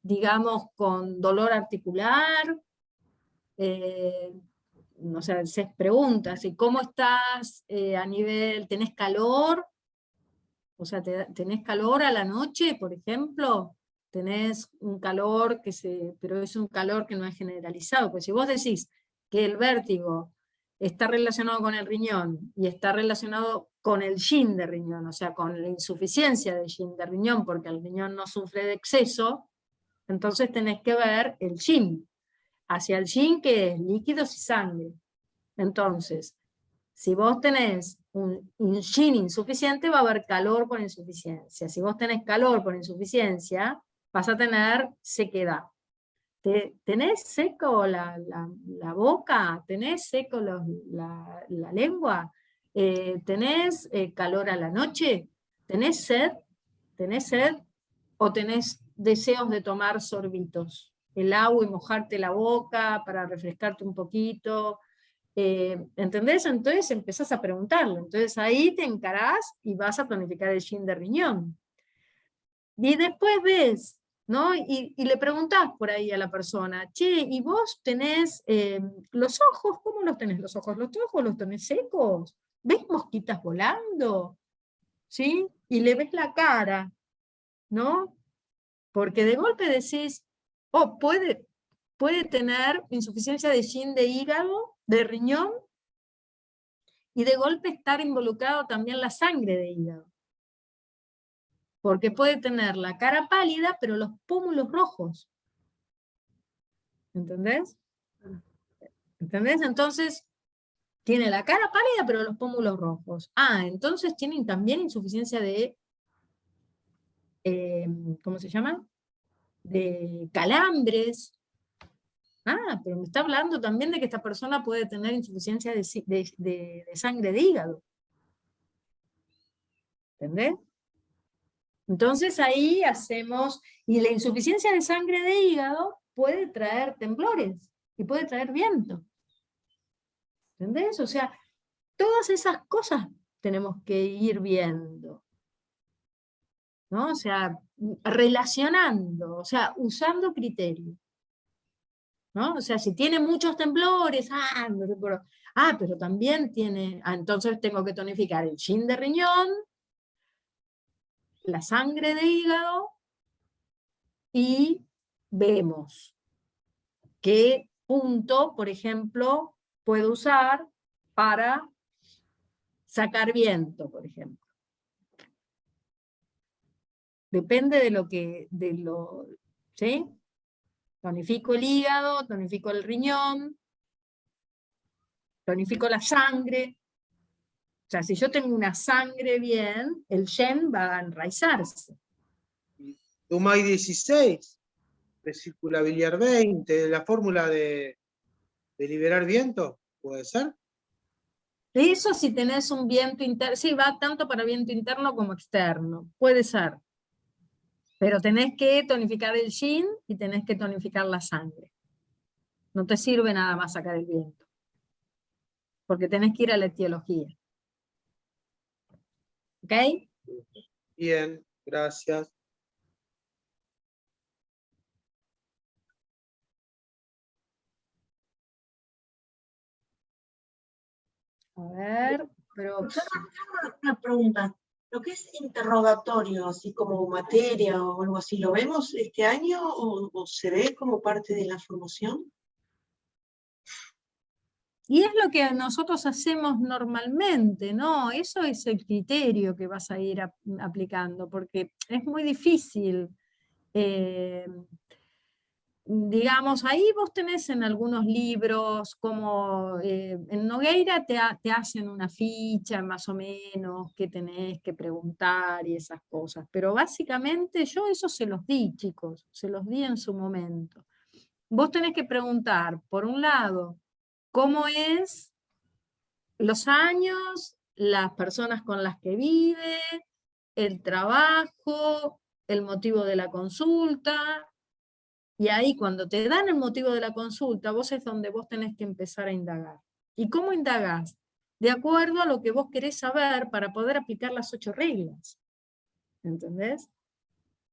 digamos, con dolor articular, no sé, haces preguntas, ¿y cómo estás a nivel, tenés calor? O sea, ¿tenés calor a la noche, por ejemplo? Tenés un calor pero es un calor que no es generalizado, pues si vos decís que el vértigo está relacionado con el riñón y está relacionado con el yin de riñón, o sea, con la insuficiencia del yin de riñón, porque el riñón no sufre de exceso, entonces tenés que ver el yin, hacia el yin que es líquidos y sangre. Entonces, si vos tenés un yin insuficiente, va a haber calor por insuficiencia. Si vos tenés calor por insuficiencia, vas a tener sequedad. ¿Tenés seco la boca? ¿Tenés seco la lengua? ¿Tenés calor a la noche? ¿Tenés sed? ¿Tenés sed? ¿O tenés deseos de tomar sorbitos? El agua y mojarte la boca para refrescarte un poquito. ¿Entendés? Entonces empezás a preguntarlo. Entonces ahí te encarás y vas a planificar el yin de riñón. Y después ves, ¿no? Y le preguntás por ahí a la persona, che, ¿y vos tenés los ojos? ¿Cómo los tenés los ojos? ¿Los ojos los tenés secos? ¿Ves mosquitas volando? ¿Sí? Y le ves la cara, ¿no? Porque de golpe decís, oh, puede tener insuficiencia de yin de hígado, de riñón, y de golpe estar involucrado también la sangre de hígado. Porque puede tener la cara pálida, pero los pómulos rojos. ¿Entendés? ¿Entendés? Entonces, tiene la cara pálida, pero los pómulos rojos. Entonces tienen también insuficiencia de, ¿cómo se llama? De calambres. Pero me está hablando también de que esta persona puede tener insuficiencia de sangre de hígado. ¿Entendés? Entonces ahí hacemos, y la insuficiencia de sangre de hígado puede traer temblores y puede traer viento. ¿Entendés? O sea, todas esas cosas tenemos que ir viendo. ¿No? O sea, relacionando, o sea, usando criterio. ¿No? O sea, si tiene muchos temblores, pero también tiene, entonces tengo que tonificar el yin de riñón, la sangre de hígado, y vemos qué punto, por ejemplo, puedo usar para sacar viento, por ejemplo. Depende ¿sí? Tonifico el hígado, tonifico el riñón, tonifico la sangre. O sea, si yo tengo una sangre bien, el yen va a enraizarse. Dumay 16, vesícula biliar 20, la fórmula de liberar viento, ¿puede ser? Eso si tenés un viento interno, sí, va tanto para viento interno como externo, puede ser. Pero tenés que tonificar el yin y tenés que tonificar la sangre. No te sirve nada más sacar el viento. Porque tenés que ir a la etiología. ¿Ok? Bien, gracias. A ver, pero... Una pregunta. ¿Lo que es interrogatorio, así como materia o algo así, lo vemos este año o se ve como parte de la formación? Y es lo que nosotros hacemos normalmente, ¿no? Eso es el criterio que vas a ir aplicando, porque es muy difícil. Digamos, ahí vos tenés en algunos libros, como en Nogueira te hacen una ficha más o menos, que tenés que preguntar y esas cosas, pero básicamente yo eso se los di, chicos, se los di en su momento. vos tenés que preguntar, por un lado, cómo es los años, las personas con las que vive, el trabajo, el motivo de la consulta, y ahí cuando te dan el motivo de la consulta, vos es donde vos tenés que empezar a indagar. ¿Y cómo indagás? De acuerdo a lo que vos querés saber para poder aplicar las 8 reglas. ¿Entendés?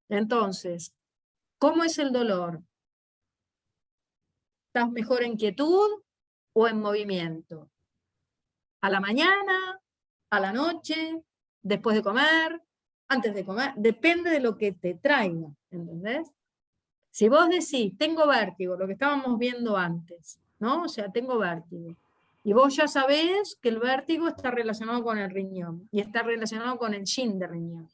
Entonces, ¿cómo es el dolor? ¿Estás mejor en quietud o en movimiento? ¿A la mañana? ¿A la noche? ¿Después de comer? ¿Antes de comer? Depende de lo que te traiga, ¿entendés? Si vos decís, tengo vértigo, lo que estábamos viendo antes, ¿no? O sea, tengo vértigo. Y vos ya sabés que el vértigo está relacionado con el riñón y está relacionado con el yin de riñón.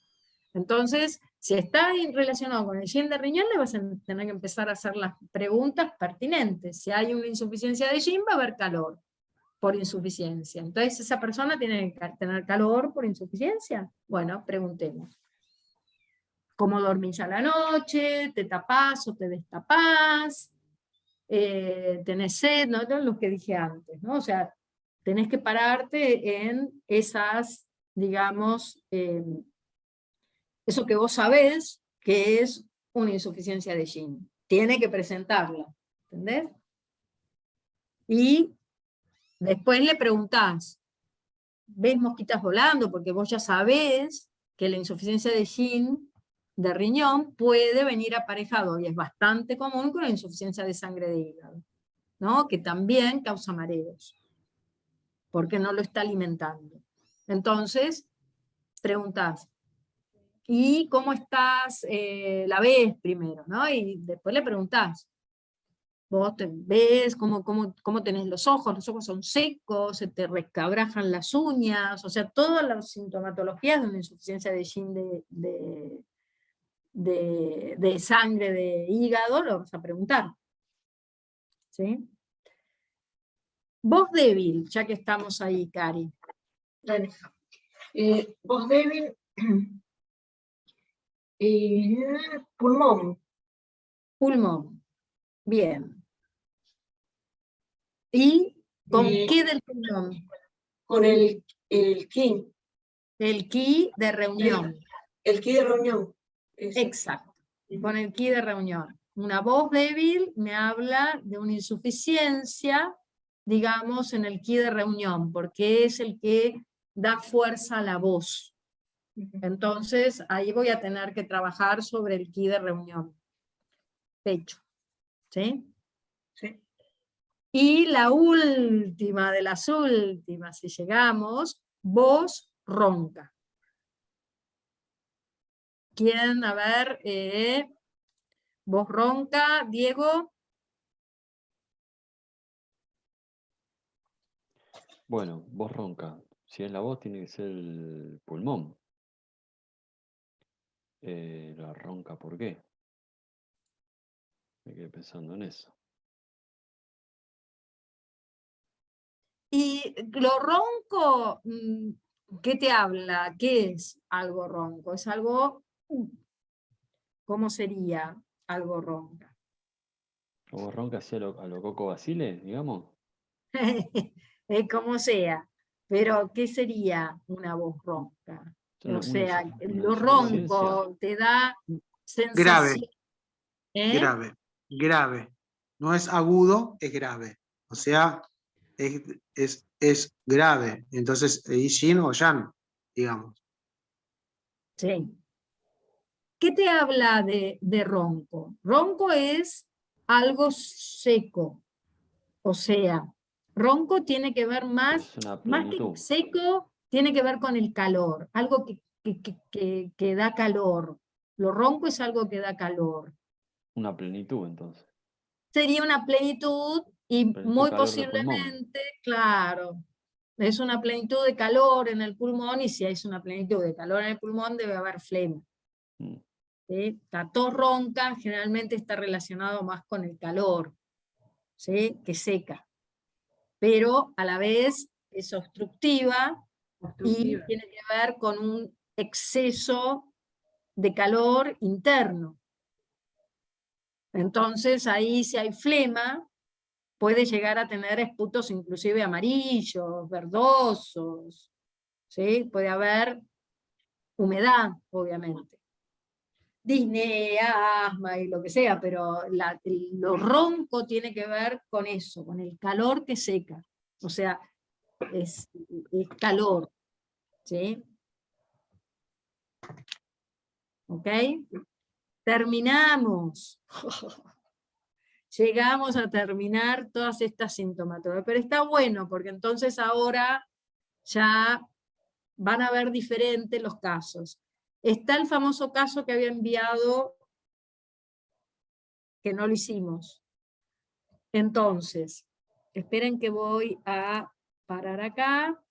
Entonces, si está relacionado con el yin de riñón, le vas a tener que empezar a hacer las preguntas pertinentes. Si hay una insuficiencia de yin, va a haber calor por insuficiencia. Entonces, ¿esa persona tiene que tener calor por insuficiencia? Bueno, preguntemos. ¿Cómo dormís a la noche? ¿Te tapás o te destapás? ¿Tenés sed? ¿No? Lo que dije antes, ¿no? O sea, tenés que pararte en esas, digamos, eso que vos sabés que es una insuficiencia de yin. Tiene que presentarla, ¿entendés? Y después le preguntás, ¿ves mosquitas volando? Porque vos ya sabés que la insuficiencia de yin de riñón puede venir aparejado, y es bastante común, con la insuficiencia de sangre de hígado, ¿no? Que también causa mareos, porque no lo está alimentando. Entonces, preguntás, ¿y cómo estás? La ves primero, ¿no? Y después le preguntás, vos te ves cómo tenés los ojos son secos, se te rescabrajan las uñas, o sea, todas las sintomatologías de una insuficiencia de yin de sangre de hígado, lo vas a preguntar. ¿Sí? Voz débil, ya que estamos ahí, Cari. Voz débil, pulmón. Pulmón, bien. ¿Y con Y qué del pulmón? con el ki. El ki de reunión. El ki de reunión. Exacto, con el ki de reunión. Una voz débil me habla de una insuficiencia, digamos, en el ki de reunión, porque es el que da fuerza a la voz. Entonces, ahí voy a tener que trabajar sobre el ki de reunión. Pecho. ¿Sí? Sí. Y la última de las últimas, si llegamos, voz ronca. ¿Quién? A ver, voz ronca, Diego. Bueno, voz ronca. Si es la voz, tiene que ser el pulmón. La ronca, ¿por qué? Me quedé pensando en eso. Y lo ronco, ¿qué te habla? ¿Qué es algo ronco? Es algo, ¿cómo sería algo ronca? ¿La voz ronca así a lo Coco Basile, digamos? Como sea, pero ¿qué sería una voz ronca? O sea, lo ronco te da sensación. Grave, grave. No es agudo, es grave. O sea, es grave. Entonces, yin o yang, digamos. Sí. ¿Qué te habla de ronco? Ronco es algo seco. O sea, ronco tiene que ver más que seco, tiene que ver con el calor, algo que da calor. Lo ronco es algo que da calor. Una plenitud, entonces. Sería una plenitud y muy posiblemente, claro, es una plenitud de calor en el pulmón, y si es una plenitud de calor en el pulmón debe haber flema. ¿Sí? La tos ronca generalmente está relacionado más con el calor, ¿sí? Que seca, pero a la vez es obstructiva y tiene que ver con un exceso de calor interno. Entonces ahí si hay flema, puede llegar a tener esputos inclusive amarillos, verdosos, ¿sí? Puede haber humedad, obviamente. Disnea, asma y lo que sea, pero lo ronco tiene que ver con eso, con el calor que seca. O sea, es calor, ¿sí? ¿Ok? Terminamos. Llegamos a terminar todas estas sintomatologías, pero está bueno porque entonces ahora ya van a ver diferentes los casos. Está el famoso caso que había enviado, que no lo hicimos. Entonces, esperen que voy a parar acá.